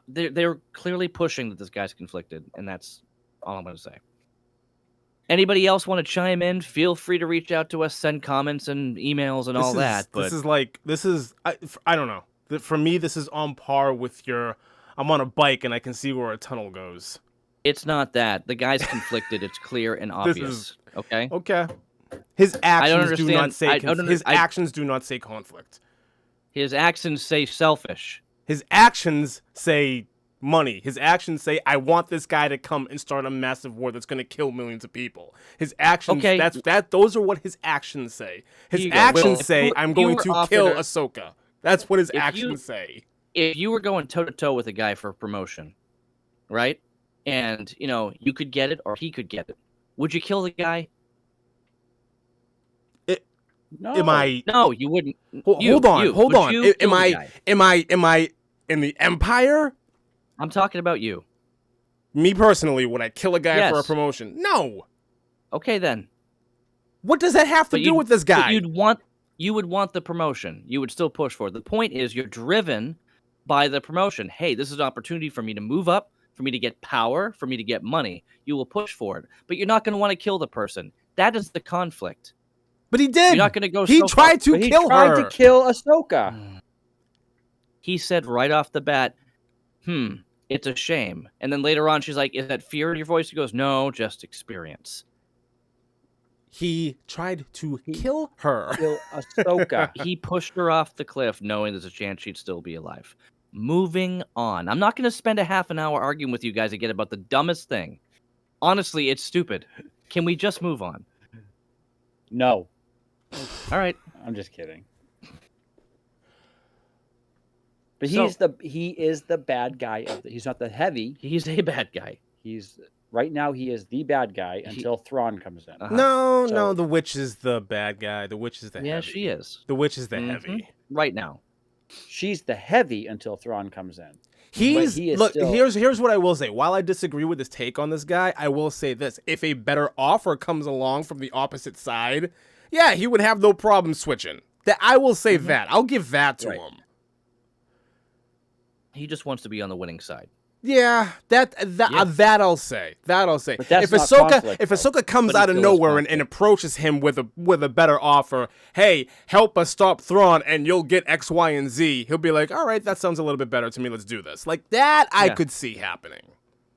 they're clearly pushing that this guy's conflicted, and that's all I'm going to say. Anybody else want to chime in? Feel free to reach out to us, send comments and emails and all that. But I don't know. For me, this is on par with I'm on a bike and I can see where a tunnel goes. It's not that. The guy's conflicted. It's clear and obvious. Okay. Okay. His actions do not say his actions do not say conflict. His actions say selfish. His actions say money. His actions say, I want this guy to come and start a massive war that's going to kill millions of people. His actions, those are what his actions say. His actions say, I'm going to kill Ahsoka. That's what his actions say. If you were going toe-to-toe with a guy for promotion, right? And, you could get it or he could get it. Would you kill the guy? No. No, you wouldn't. Hold on. Am I in the Empire? I'm talking about you. Me personally, would I kill a guy for a promotion? No. Okay, then. What does that have to do with this guy? You would want the promotion. You would still push for it. The point is, you're driven by the promotion. Hey, this is an opportunity for me to move up, for me to get power, for me to get money. You will push for it. But you're not going to want to kill the person. That is the conflict. But he did. You're not going to go. He tried to kill her. He tried to kill Ahsoka. He said right off the bat, it's a shame. And then later on, she's like, is that fear in your voice? He goes, no, just experience. He tried to kill her. Kill Ahsoka. He pushed her off the cliff knowing there's a chance she'd still be alive. Moving on. I'm not going to spend a half an hour arguing with you guys again about the dumbest thing. Honestly, it's stupid. Can we just move on? No. All right. I'm just kidding. But he is the bad guy he's not the heavy. He's a bad guy. Right now he is the bad guy until Thrawn comes in. No, the witch is the bad guy. The witch is the heavy. Yeah, she is. The witch is the heavy. Right now. She's the heavy until Thrawn comes in. Here's what I will say. While I disagree with his take on this guy, I will say this. If a better offer comes along from the opposite side, yeah, he would have no problem switching. I will say that. I'll give that to him. He just wants to be on the winning side. Yeah, that I'll say. But that's if conflict, Ahsoka comes out of nowhere and approaches him with a better offer, hey, help us stop Thrawn and you'll get X, Y, and Z, he'll be like, all right, that sounds a little bit better to me. Let's do this. Like that, I could see happening.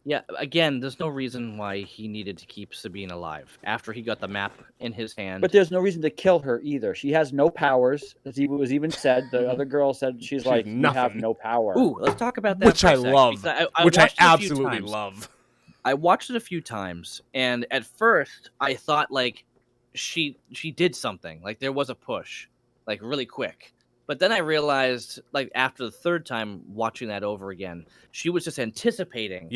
Yeah, again, there's no reason why he needed to keep Sabine alive after he got the map in his hand. But there's no reason to kill her either. She has no powers, as it was even said. The other girl said she's like, you have no power. Ooh, let's talk about that. Which I love. Which I absolutely love. I watched it a few times, and at first I thought like she did something, like there was a push, like really quick. But then I realized, like after the third time watching that over again, she was just anticipating,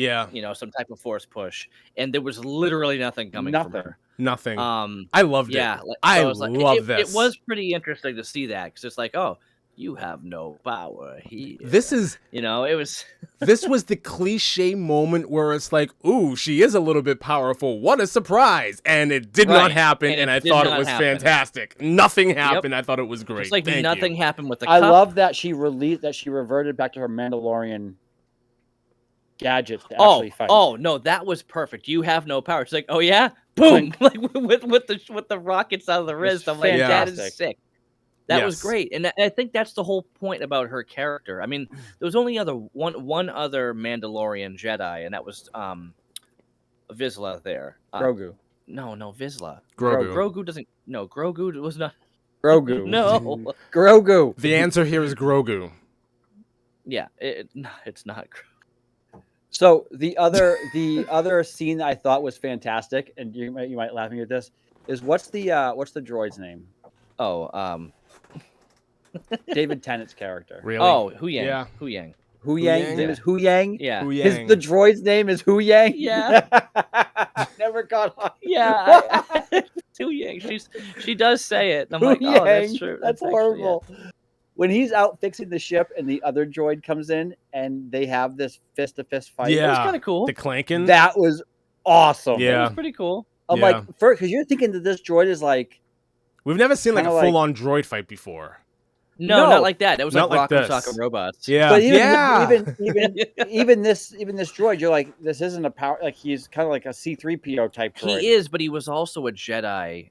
some type of force push, and there was literally nothing coming from her. Nothing. I loved it. Yeah, I love this. It was pretty interesting to see that because it's like, oh, you have no power here. This is, it was. This was the cliche moment where it's like, ooh, she is a little bit powerful. What a surprise! And it did not happen, and I thought it was fantastic. Nothing happened. I thought it was great. It's like nothing happened with the. I love that she reverted back to her Mandalorian gadgets to actually fight. Oh no, that was perfect. You have no power. It's like, oh yeah, boom, like with the rockets out of the wrist. I'm like, that is sick. That was great, and I think that's the whole point about her character. I mean, there was only one other Mandalorian Jedi, and that was Vizsla there. Grogu. No, Vizsla. Grogu. Grogu doesn't. No, Grogu was not. Grogu. No. Grogu. The answer here is Grogu. Yeah, it's not. So the other scene that I thought was fantastic, and you might laugh at this, is what's the droid's name? Oh, David Tennant's character. Really? Oh, Hu Yang. Yeah. Hu Yang. Hu Yang. His name is Hu Yang. Yeah. Hu Yang. The droid's name is Hu Yang. Yeah. Never got on. Yeah. Tu Yang. She does say it. And I'm like, oh, that's true. That's horrible. When he's out fixing the ship and the other droid comes in and they have this fist-to-fist fight. It was kind of cool. The clanking. That was awesome. Yeah. It was pretty cool. I'm like, because you're thinking that this droid is like... We've never seen like a full-on droid fight before. No, not like that. It was not like Rock Ahsoka robots. Yeah. But even this droid, you're like, this isn't a power. Like he's kind of like a C-3PO type droid. He is, but he was also a Jedi.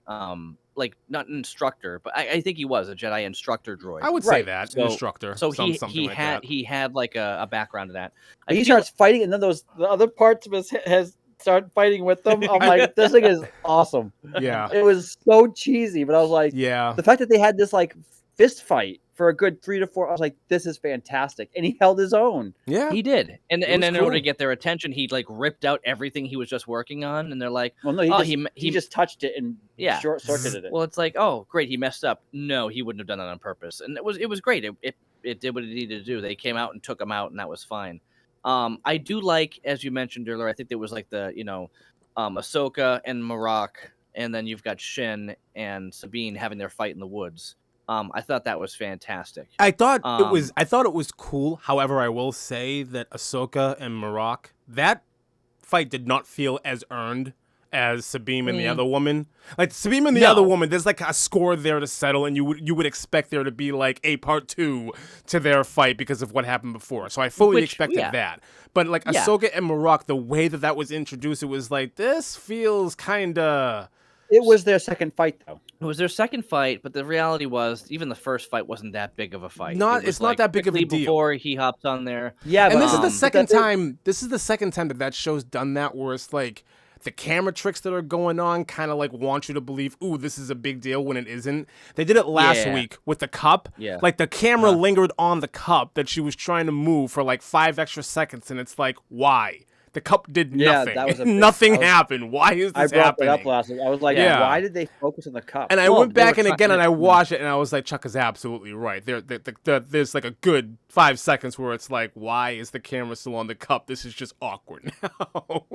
Like not an instructor, but I think he was a Jedi instructor droid. I would say that instructor. So he had like a background to that. He starts fighting, and then the other parts of his has start fighting with them. I'm like, this thing is awesome. Yeah, it was so cheesy, but I was like, the fact that they had this like fist fight for a good 3 to 4, I was like, this is fantastic, and he held his own. Yeah, he did, and then in order to get their attention, he like ripped out everything he was just working on, and they're like, well, no, he just touched it and short circuited it. Well, it's like, oh, great, he messed up. No, he wouldn't have done that on purpose, and it was great. It did what it needed to do. They came out and took him out, and that was fine. I do like, as you mentioned earlier, I think there was like the Ahsoka and Marok, and then you've got Shin and Sabine having their fight in the woods. I thought that was fantastic. I thought it was cool. However, I will say that Ahsoka and Marok, that fight did not feel as earned as Sabine and the other woman. Like Sabine and the other woman, there's like a score there to settle, and you would expect there to be like a part 2 to their fight because of what happened before. So I fully expected that. But like Ahsoka and Marok, the way that was introduced, it was like, this feels kind of... It was their second fight, though. It was their second fight, but the reality was, even the first fight wasn't that big of a fight. It's not that big of a deal. Before he hopped on there. Yeah, and this is the second time. This is the second time that show's done that, where it's like the camera tricks that are going on kind of like want you to believe, ooh, this is a big deal when it isn't. They did it last week with the cup. Yeah. Like the camera lingered on the cup that she was trying to move for like 5 extra seconds, and it's like, why? The cup did nothing. Nothing happened. Why is this happening? I brought it up last week. I was like, why did they focus on the cup? And I went back and again, and I watched it, and I was like, Chuck is absolutely right. There's like a good 5 seconds where it's like, why is the camera still on the cup? This is just awkward now.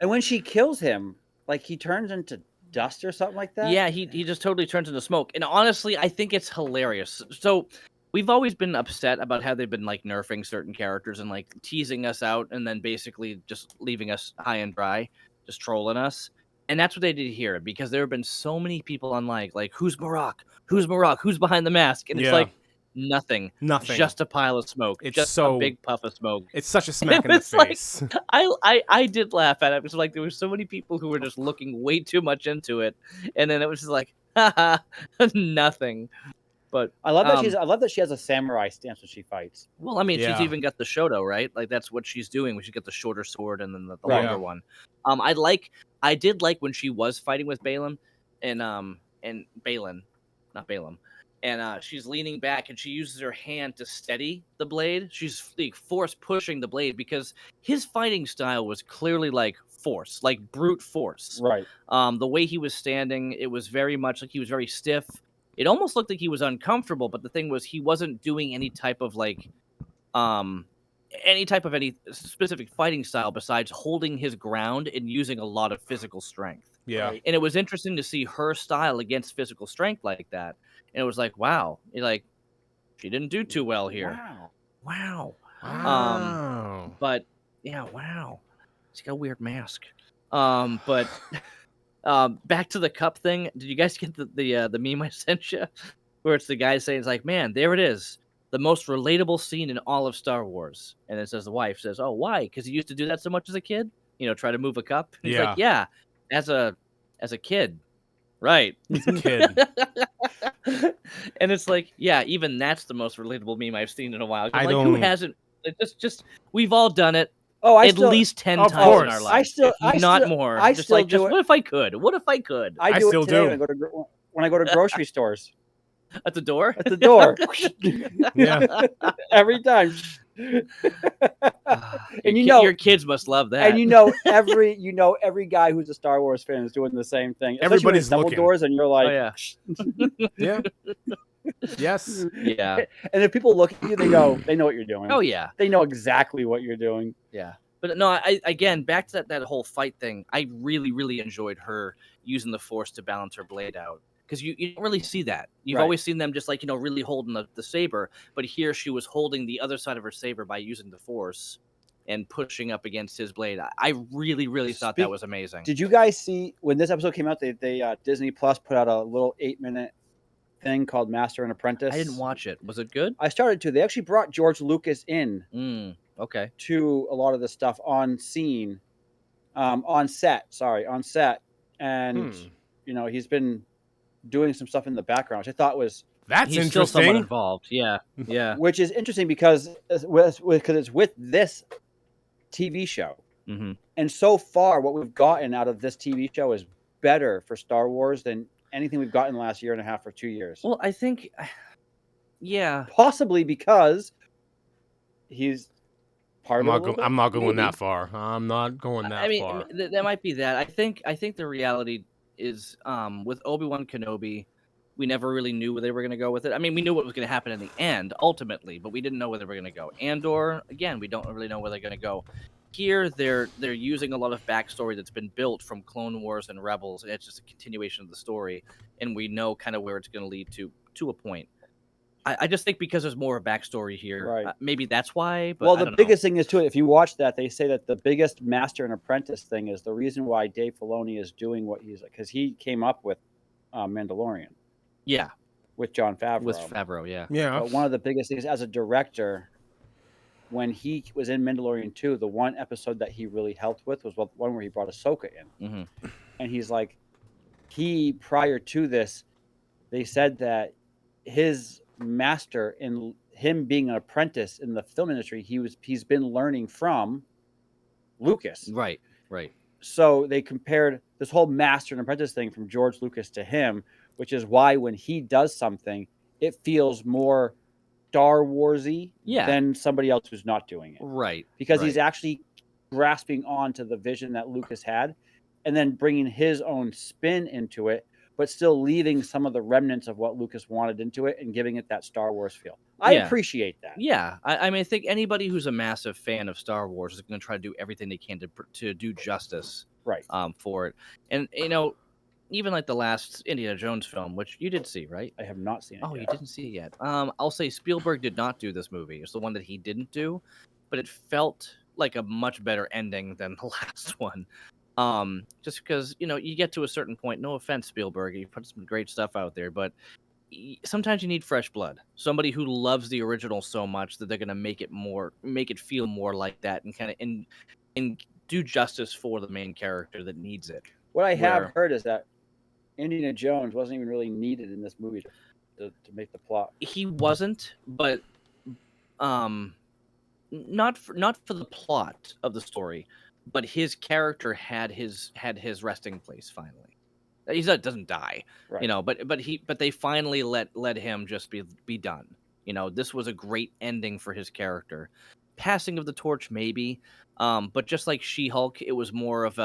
And when she kills him, like he turns into dust or something like that? Yeah, he just totally turns into smoke. And honestly, I think it's hilarious. So... we've always been upset about how they've been like nerfing certain characters and like teasing us out and then basically just leaving us high and dry, just trolling us. And that's what they did here, because there have been so many people online like, who's Marok? Who's Marok? Who's behind the mask? And it's like nothing. Just a pile of smoke. It's just a big puff of smoke. It's such a smack in the face. Like, I did laugh at it. It was like there were so many people who were just looking way too much into it, and then it was just like, haha, nothing. But I love that she has a samurai stance when she fights. Well, I mean, she's even got the Shoto, right? Like that's what she's doing. She got the shorter sword and then the longer one. I did like when she was fighting with Balin and Balin, not Balaam. And she's leaning back and she uses her hand to steady the blade. She's like force pushing the blade because his fighting style was clearly like force, like brute force. Right. The way he was standing, it was very much like he was very stiff. It almost looked like he was uncomfortable, but the thing was he wasn't doing any type of any specific fighting style besides holding his ground and using a lot of physical strength. Yeah. And it was interesting to see her style against physical strength like that. And it was like, wow, she didn't do too well here. Wow. But yeah, wow. She's got a weird mask. But back to the cup thing. Did you guys get the meme I sent you, where it's the guy saying, it's like, man, there it is, the most relatable scene in all of Star Wars, and it says the wife says, oh, why? Because he used to do that so much as a kid, try to move a cup. And he's like, yeah, as a kid, right? Kid. And it's like, yeah, even that's the most relatable meme I've seen in a while. Who hasn't? It's just we've all done it. Oh, at least 10 times in our lives. Not more. I still do it. What if I could? What if I could? I do it today when I go to grocery stores. At the door? At the door. Yeah. Every time. And your kids must love that. And every guy who's a Star Wars fan is doing the same thing. Everybody's double looking. Doors, and you're like, yeah. Yes. Yeah. And if people look at you, they know what you're doing. Oh yeah. They know exactly what you're doing. Yeah. But no, I again back to that whole fight thing. I really, really enjoyed her using the Force to balance her blade out. Because you don't really see that. You've Right. always seen them just like, really holding the saber. But here she was holding the other side of her saber by using the Force and pushing up against his blade. I really, really thought that was amazing. Did you guys see when this episode came out? They Disney Plus put out a little 8-minute thing called Master and Apprentice. I didn't watch it. Was it good? I started to. They actually brought George Lucas in Okay. to a lot of the stuff on scene, on set, and he's been doing some stuff in the background, which I thought was He's still somewhat involved. Yeah. which is interesting because it's with this TV show. Mm-hmm. And so far, what we've gotten out of this TV show is better for Star Wars than anything we've gotten in the last year and a half or 2 years. Well, I think, possibly because he's part of it. I'm not going that far. I'm not going that far. That might be that. I think the reality is with Obi-Wan Kenobi, we never really knew where they were going to go with it. I mean, we knew what was going to happen in the end, ultimately, but we didn't know where they were going to go. Andor, again, we don't really know where they're going to go. Here, they're using a lot of backstory that's been built from Clone Wars and Rebels, and it's just a continuation of the story, and we know kind of where it's going to lead to a point. I just think because there's more backstory here, Right. Maybe that's why. But Well, the biggest thing is, too, if you watch that, they say that the biggest Master and Apprentice thing is the reason why Dave Filoni is doing what he's, because he came up with Mandalorian. Yeah. With Jon Favreau. With Favreau, yeah. Yeah. But one of the biggest things as a director, when he was in Mandalorian 2, the one episode that he really helped with was one where he brought Ahsoka in. Mm-hmm. And he's like, prior to this, they said that his master in him being an apprentice in the film industry, he's been learning from Lucas. Right. So they compared this whole master and apprentice thing from George Lucas to him, which is why when he does something, it feels more Star Warsy than somebody else who's not doing it. Right. Because he's actually grasping on to the vision that Lucas had and then bringing his own spin into it, but still leaving some of the remnants of what Lucas wanted into it and giving it that Star Wars feel. I appreciate that. Yeah. I mean, I think anybody who's a massive fan of Star Wars is going to try to do everything they can to do justice for it. And, even like the last Indiana Jones film, which you did see, right? I have not seen it yet. You didn't see it yet. I'll say Spielberg did not do this movie. It's the one that he didn't do, but it felt like a much better ending than the last one. Just because, you get to a certain point, no offense, Spielberg, you put some great stuff out there, but sometimes you need fresh blood. Somebody who loves the original so much that they're going to make it feel more like that and kind of and do justice for the main character that needs it. What I have heard is that Indiana Jones wasn't even really needed in this movie to make the plot. He wasn't, but not for the plot of the story, but his character had his resting place finally. He doesn't die, right. But they finally let him just be done. This was a great ending for his character. Passing of the torch, maybe, but just like She-Hulk, it was more of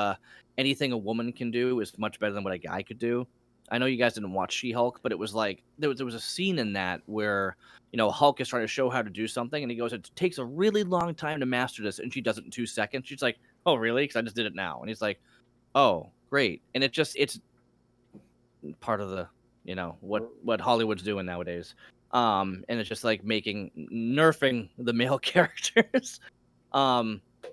anything a woman can do is much better than what a guy could do. I know you guys didn't watch She-Hulk, but it was like there was a scene in that where Hulk is trying to show how to do something, and he goes, "It takes a really long time to master this," and she does it in 2 seconds. She's like, "Oh, really? Because I just did it now." And he's like, "Oh, great!" And it's part of the what Hollywood's doing nowadays. And it's just like nerfing the male characters.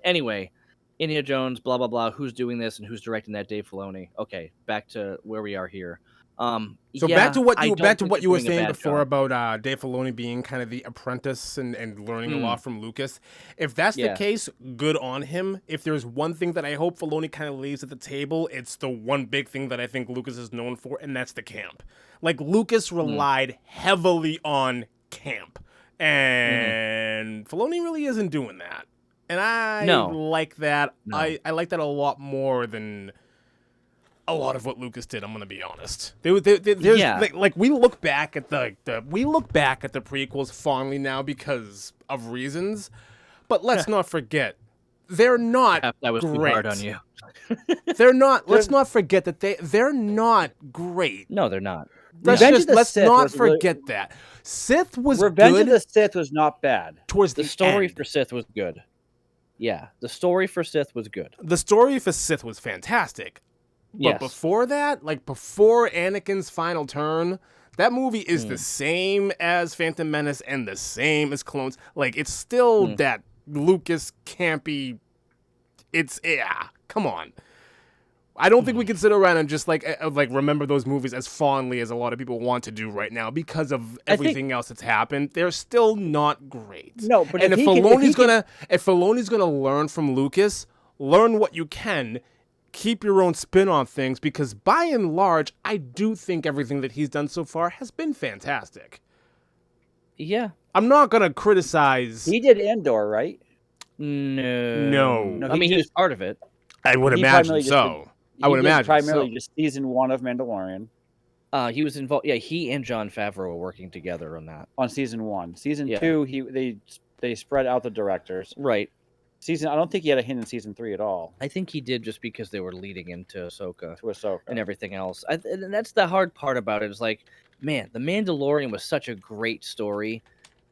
Anyway, Indiana Jones, blah blah blah. Who's doing this and who's directing that? Dave Filoni. Okay, back to where we are here. Back to what you were saying before about Dave Filoni being kind of the apprentice and learning a lot from Lucas. If that's the case, good on him. If there's one thing that I hope Filoni kind of leaves at the table, it's the one big thing that I think Lucas is known for, and that's the camp. Like, Lucas relied heavily on camp, and Filoni really isn't doing that. And I like that. No. I like that a lot more than a lot of what Lucas did. I'm gonna be honest. Like we look back at the prequels fondly now because of reasons, but let's not forget they're not. That was great. Too hard on you. They're not. Let's not forget that they're not great. No, they're not. Let's not forget that Sith was Revenge good. of the Sith was not bad. Towards the story end. For Sith was good. Yeah, the story for Sith was good. The story for Sith was fantastic. But before that, like before Anakin's final turn, that movie is the same as Phantom Menace and the same as Clones. Like, it's still that Lucas campy. Come on. I don't think we can sit around and just like remember those movies as fondly as a lot of people want to do right now because of everything else that's happened. They're still not great. No, but if Filoni's gonna learn from Lucas, learn what you can, keep your own spin on things, because by and large, I do think everything that he's done so far has been fantastic. Yeah, I'm not gonna criticize. He did Andor, right? No. I mean, he was part of it. I would imagine so. I would imagine primarily just season 1 of Mandalorian. He was involved. Yeah, he and Jon Favreau were working together on that. On season 1, season 2, they spread out the directors. Right. I don't think he had a hand in season 3 at all. I think he did just because they were leading into Ahsoka. Ahsoka and everything else. And that's the hard part about it. Is like, man, The Mandalorian was such a great story,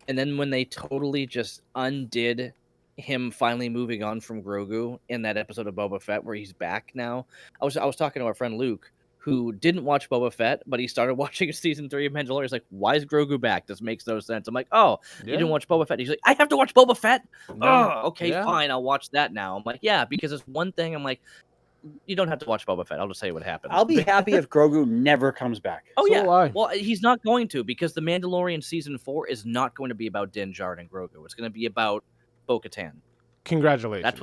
and then when they totally just undid him finally moving on from Grogu in that episode of Boba Fett where he's back now. I was talking to our friend Luke, who didn't watch Boba Fett, but he started watching season 3 of Mandalorian. He's like, why is Grogu back? This makes no sense. I'm like, oh, you didn't watch Boba Fett? He's like, I have to watch Boba Fett? No. Oh, okay, fine. I'll watch that now. I'm like, yeah, because it's one thing. I'm like, you don't have to watch Boba Fett. I'll just tell you what happens. I'll be happy if Grogu never comes back. Oh, yeah. Well, he's not going to, because The Mandalorian season 4 is not going to be about Din Djarin and Grogu. It's going to be about Bo-Katan. Congratulations.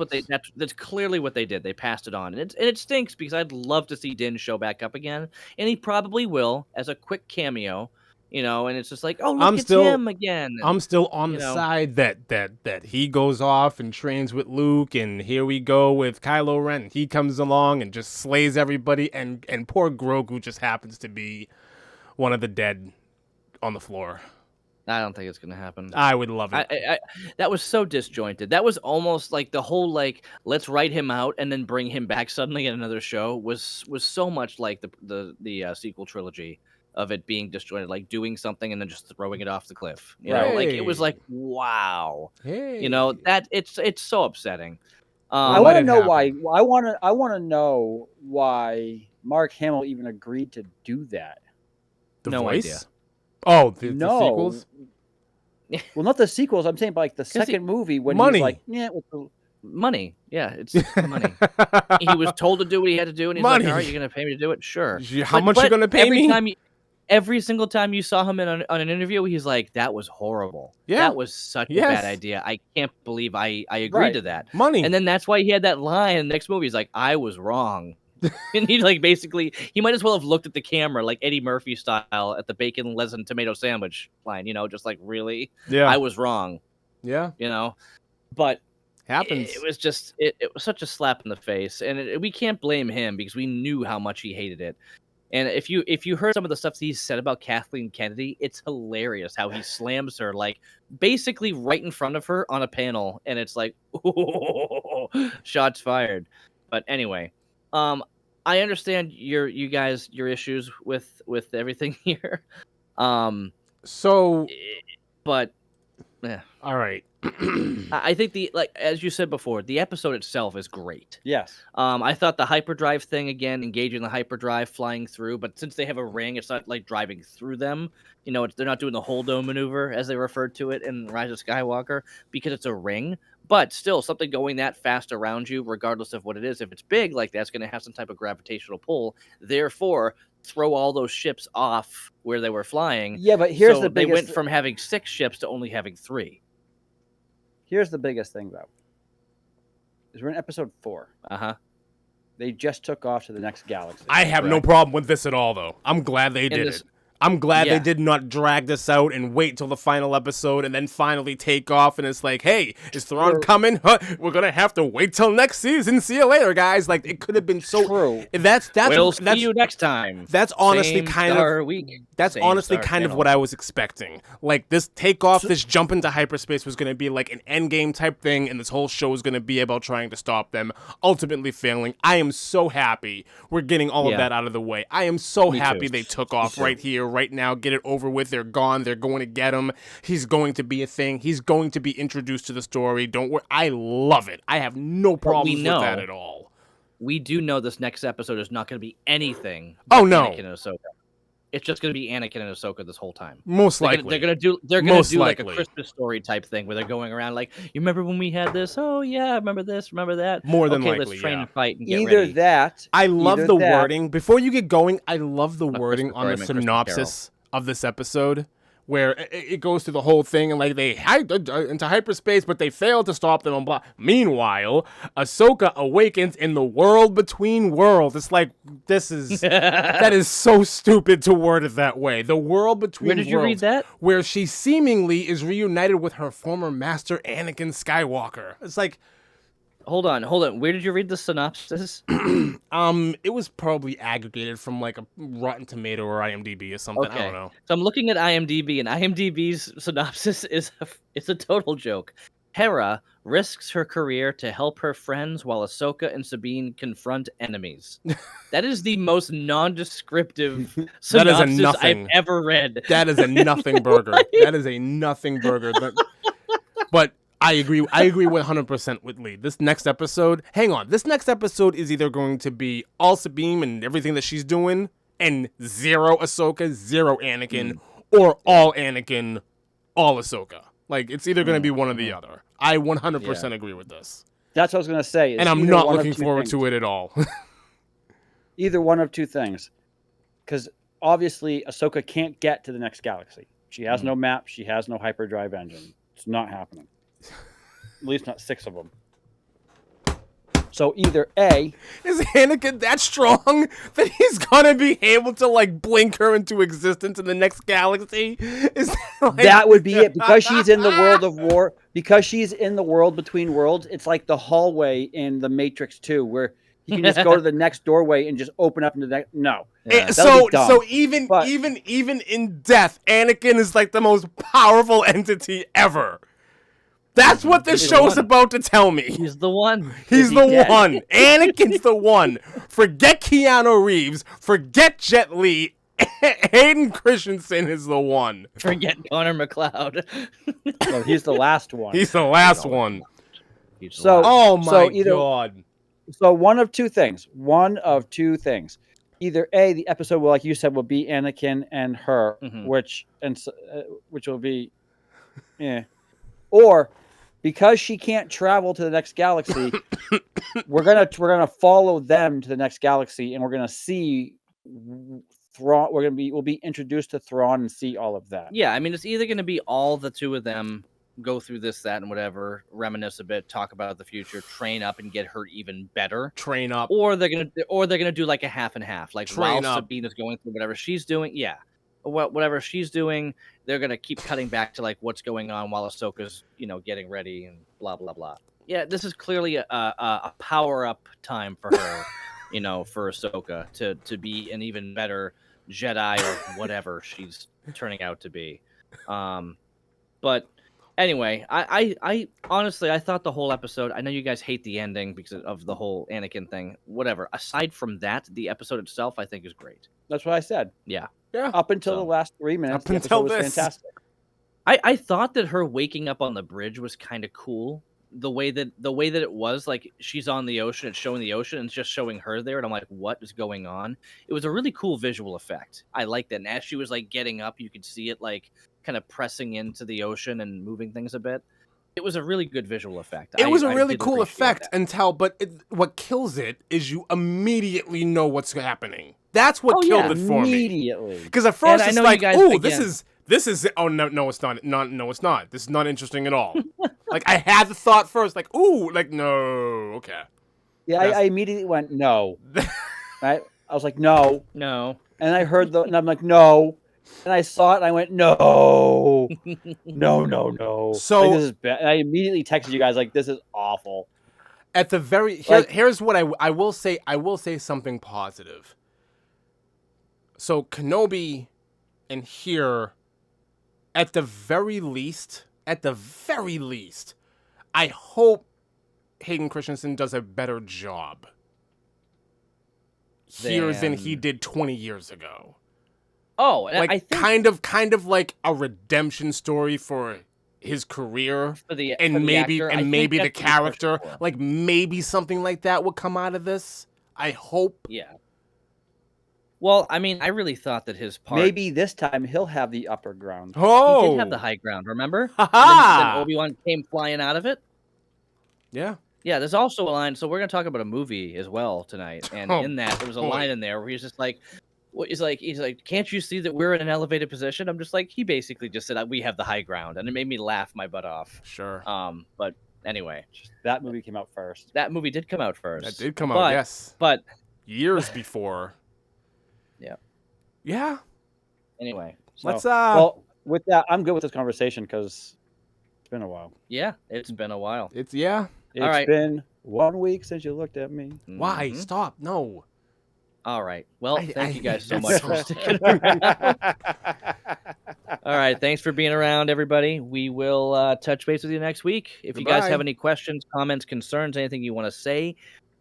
That's clearly what they did. They passed it on, and it stinks because I'd love to see Din show back up again, and he probably will as a quick cameo, And it's just like, oh, look, it's him again. I'm still on the side that he goes off and trains with Luke, and here we go with Kylo Ren. He comes along and just slays everybody, and poor Grogu just happens to be one of the dead on the floor. I don't think it's going to happen. I would love it. That was so disjointed. That was almost like the whole, like, let's write him out and then bring him back suddenly in another show was so much like the sequel trilogy of it being disjointed, like doing something and then just throwing it off the cliff. You know, like it was like, wow. Hey. That it's so upsetting. I want to know why. I want to know why Mark Hamill even agreed to do that. No voice? Idea. Oh, the sequels? Well, not the sequels. I'm saying, like the second movie when money. He's like, yeah, with the money. Yeah, it's money. He was told to do what he had to do, and he's like, all right, you're going to pay me to do it? Sure. How much you going to pay me? Every single time you saw him on an interview, he's like, that was horrible. Yeah. That was such a bad idea. I can't believe I agreed to that. Money. And then that's why he had that line in the next movie. He's like, I was wrong. And he he might as well have looked at the camera like Eddie Murphy style at the bacon, lettuce, and tomato sandwich line, just like, really? Yeah. I was wrong. Yeah. But happens. It was just, it was such a slap in the face. And we can't blame him because we knew how much he hated it. And if you heard some of the stuff he said about Kathleen Kennedy, it's hilarious how he slams her, like, basically right in front of her on a panel. And it's like, oh, shots fired. But anyway, I understand your issues with everything here. But yeah. All right. I think as you said before, the episode itself is great. Yes. I thought the hyperdrive thing, again, engaging the hyperdrive, flying through, but since they have a ring, it's not like driving through them. They're not doing the Holdo maneuver, as they referred to it in Rise of Skywalker, because it's a ring. But still, something going that fast around you, regardless of what it is, if it's big, like that's going to have some type of gravitational pull. Therefore, throw all those ships off where they were flying. Yeah, but here's the biggest... They went from having 6 ships to only having 3. Here's the biggest thing, though. Is we're in episode 4. Uh-huh. They just took off to the next galaxy. I have no problem with this at all, though. I'm glad they did it. I'm glad they did not drag this out and wait till the final episode and then finally take off. And it's like, hey, is Thrawn coming? Huh? We're gonna have to wait till next season. See you later, guys. Like, it could have been so. True. We'll see you next time. That's honestly kind of what I was expecting. Like, this takeoff, this jump into hyperspace was gonna be like an endgame type thing, and this whole show was gonna be about trying to stop them, ultimately failing. I am so happy we're getting all of that out of the way. I am so happy they took off right here. Right now, get it over with. They're gone. They're going to get him. He's going to be a thing. He's going to be introduced to the story. Don't worry. I love it. I have no problems with that at all. we do know this next episode is not going to be anything. Oh no, Anakin and Ahsoka. It's just going to be Anakin and Ahsoka this whole time. Most likely. They're going to do like a Christmas story type thing where they're going around like, you remember when we had this? Oh yeah, I remember this, remember that. More than likely, let's train yeah. and fight and get Either ready. that. I love the wording. Before you get going, I love the wording on the Christmas synopsis of this episode, where it goes through the whole thing and like they hide into hyperspace, but they fail to stop them and blah. Meanwhile, Ahsoka awakens in the world between worlds. It's like that is so stupid to word it that way. The world between worlds. Where did you read that? Where she seemingly is reunited with her former master Anakin Skywalker. It's like, Hold on. Where did you read the synopsis? it was probably aggregated from like a Rotten Tomato or IMDb or something. I don't know. So I'm looking at IMDb, and IMDb's synopsis is a total joke. Hera risks her career to help her friends while Ahsoka and Sabine confront enemies. That is the most non-descriptive synopsis I've ever read. That is a nothing burger. That is a nothing burger. But I agree 100% with Lee. This next episode is either going to be all Sabine and everything that she's doing, and zero Ahsoka, zero Anakin, or all Anakin, all Ahsoka. Like, it's either going to be one or the other. I 100% agree with this. That's what I was going to say. And I'm not looking forward to it at all. Either one of two things. Because obviously, Ahsoka can't get to the next galaxy. She has no map. She has no hyperdrive engine. It's not happening. At least not 6 of them. So either A... Is Anakin that strong that he's going to be able to, like, blink her into existence in the next galaxy? That would be it. Because she's in the world of war, because she's in the world between worlds, it's like the hallway in The Matrix 2, where you can just go to the next doorway and just open up into the next... No. Yeah. So even in death, Anakin is, like, the most powerful entity ever. That's what this show's about to tell me. He's the one. He's the one. Anakin's the one. Forget Keanu Reeves. Forget Jet Li. Hayden Christensen is the one. Forget Connor McLeod. No, he's the last one. He's the last one. Oh my God. So one of two things. Either A, the episode will, like you said, will be Anakin and her, which will be, or because she can't travel to the next galaxy, we're gonna follow them to the next galaxy, and we're gonna see Thrawn. We'll be introduced to Thrawn and see all of that. Yeah, I mean, it's either gonna be all the two of them go through this, that, and whatever, reminisce a bit, talk about the future, train up, and get her even better. Train up, or they're gonna do like a half and half, like train while up. Sabine is going through whatever she's doing. Yeah. Whatever she's doing, they're gonna keep cutting back to like what's going on while Ahsoka's, getting ready and blah blah blah. Yeah, this is clearly a power up time for her, for Ahsoka to be an even better Jedi or whatever she's turning out to be. But anyway, I honestly I thought the whole episode. I know you guys hate the ending because of the whole Anakin thing. Whatever. Aside from that, the episode itself I think is great. That's what I said. Yeah. Yeah. Up until the last 3 minutes, the episode was fantastic. I thought that her waking up on the bridge was kind of cool. The way that it was, like she's on the ocean, it's showing the ocean, and it's just showing her there, and I'm like, what is going on? It was a really cool visual effect. I liked it. And as she was like getting up, you could see it like kind of pressing into the ocean and moving things a bit. It was a really good visual effect. It was a really cool effect what kills it is you immediately know what's happening. That's what killed it for me. Immediately. Because at first it's like, oh, this is, oh, no, it's not. No, it's not. This is not interesting at all. Like, I had the thought first, like, ooh, like, no, okay. Yeah, I immediately went, no. I was like, no. No. And I heard and I'm like, no. And I saw it, and I went, no. No. So, like, this is bad. And I immediately texted you guys, like, this is awful. At the very, here's what I will say. I will say something positive. So Kenobi and here, at the very least, I hope Hayden Christensen does a better job here than he did 20 years ago. Oh, like I think... kind of like a redemption story for his career for the maybe actor, I think maybe the that's what they're pushing character, for. like maybe something like that would come out of this. I hope. Yeah. Well, I mean, I really thought that his part. Maybe this time he'll have the upper ground. Oh, He did have the high ground, remember? Ha Then Obi-Wan came flying out of it. Yeah. Yeah, there's also a line. So we're gonna talk about a movie as well tonight, and Oh, in that there was a boy. line in there where he's just like, he's like, can't you see that we're in an elevated position? I'm just like, he basically just said we have the high ground, and it made me laugh my butt off. Sure. But anyway, That movie came out first. that movie did come out first. That did come out, yes. But Years before. Yeah. Yeah. anyway, So, Let's well, with that, I'm good with this conversation because it's been a while. yeah, it's been a while. It's It's right. been 1 week since you looked at me. Why? Mhm. Stop. No. All right. Well, thank you guys so hate much that for song. sticking around. All right. Thanks for being around, everybody. We will touch base with you next week. If you guys Goodbye. have any questions, comments, concerns, anything you want to say,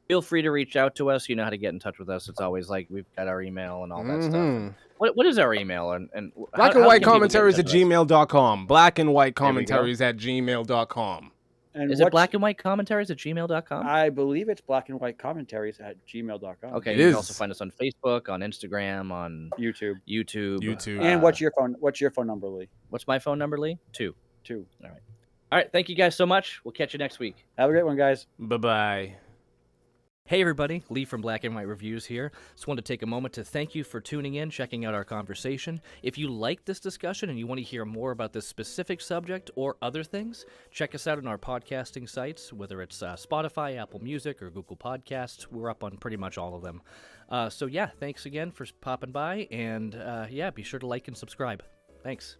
feel free to reach out to us. You know how to get in touch with us. It's always like we've got our email and all that stuff. Mhm. What is our email? And Black how and white can people get in commentaries touch at with us? gmail.com. Black and white There we go. commentaries at gmail.com. And Is it black and white commentaries at gmail.com? I believe it's black and white commentaries at gmail.com. Okay. It You is. can also find us on Facebook, on Instagram, on YouTube. YouTube. And what's your phone? What's your phone number, Lee? What's my phone number, Lee? 2. 2. All right. Thank you guys so much. We'll catch you next week. Have a great one, guys. Bye-bye. Hey everybody, Lee from Black and White Reviews here. Just wanted to take a moment to thank you for tuning in, checking out our conversation. If you like this discussion and you want to hear more about this specific subject or other things, check us out on our podcasting sites, whether it's Spotify, Apple Music, or Google Podcasts. We're up on pretty much all of them. So yeah, thanks again for popping by, and yeah, be sure to like and subscribe. Thanks.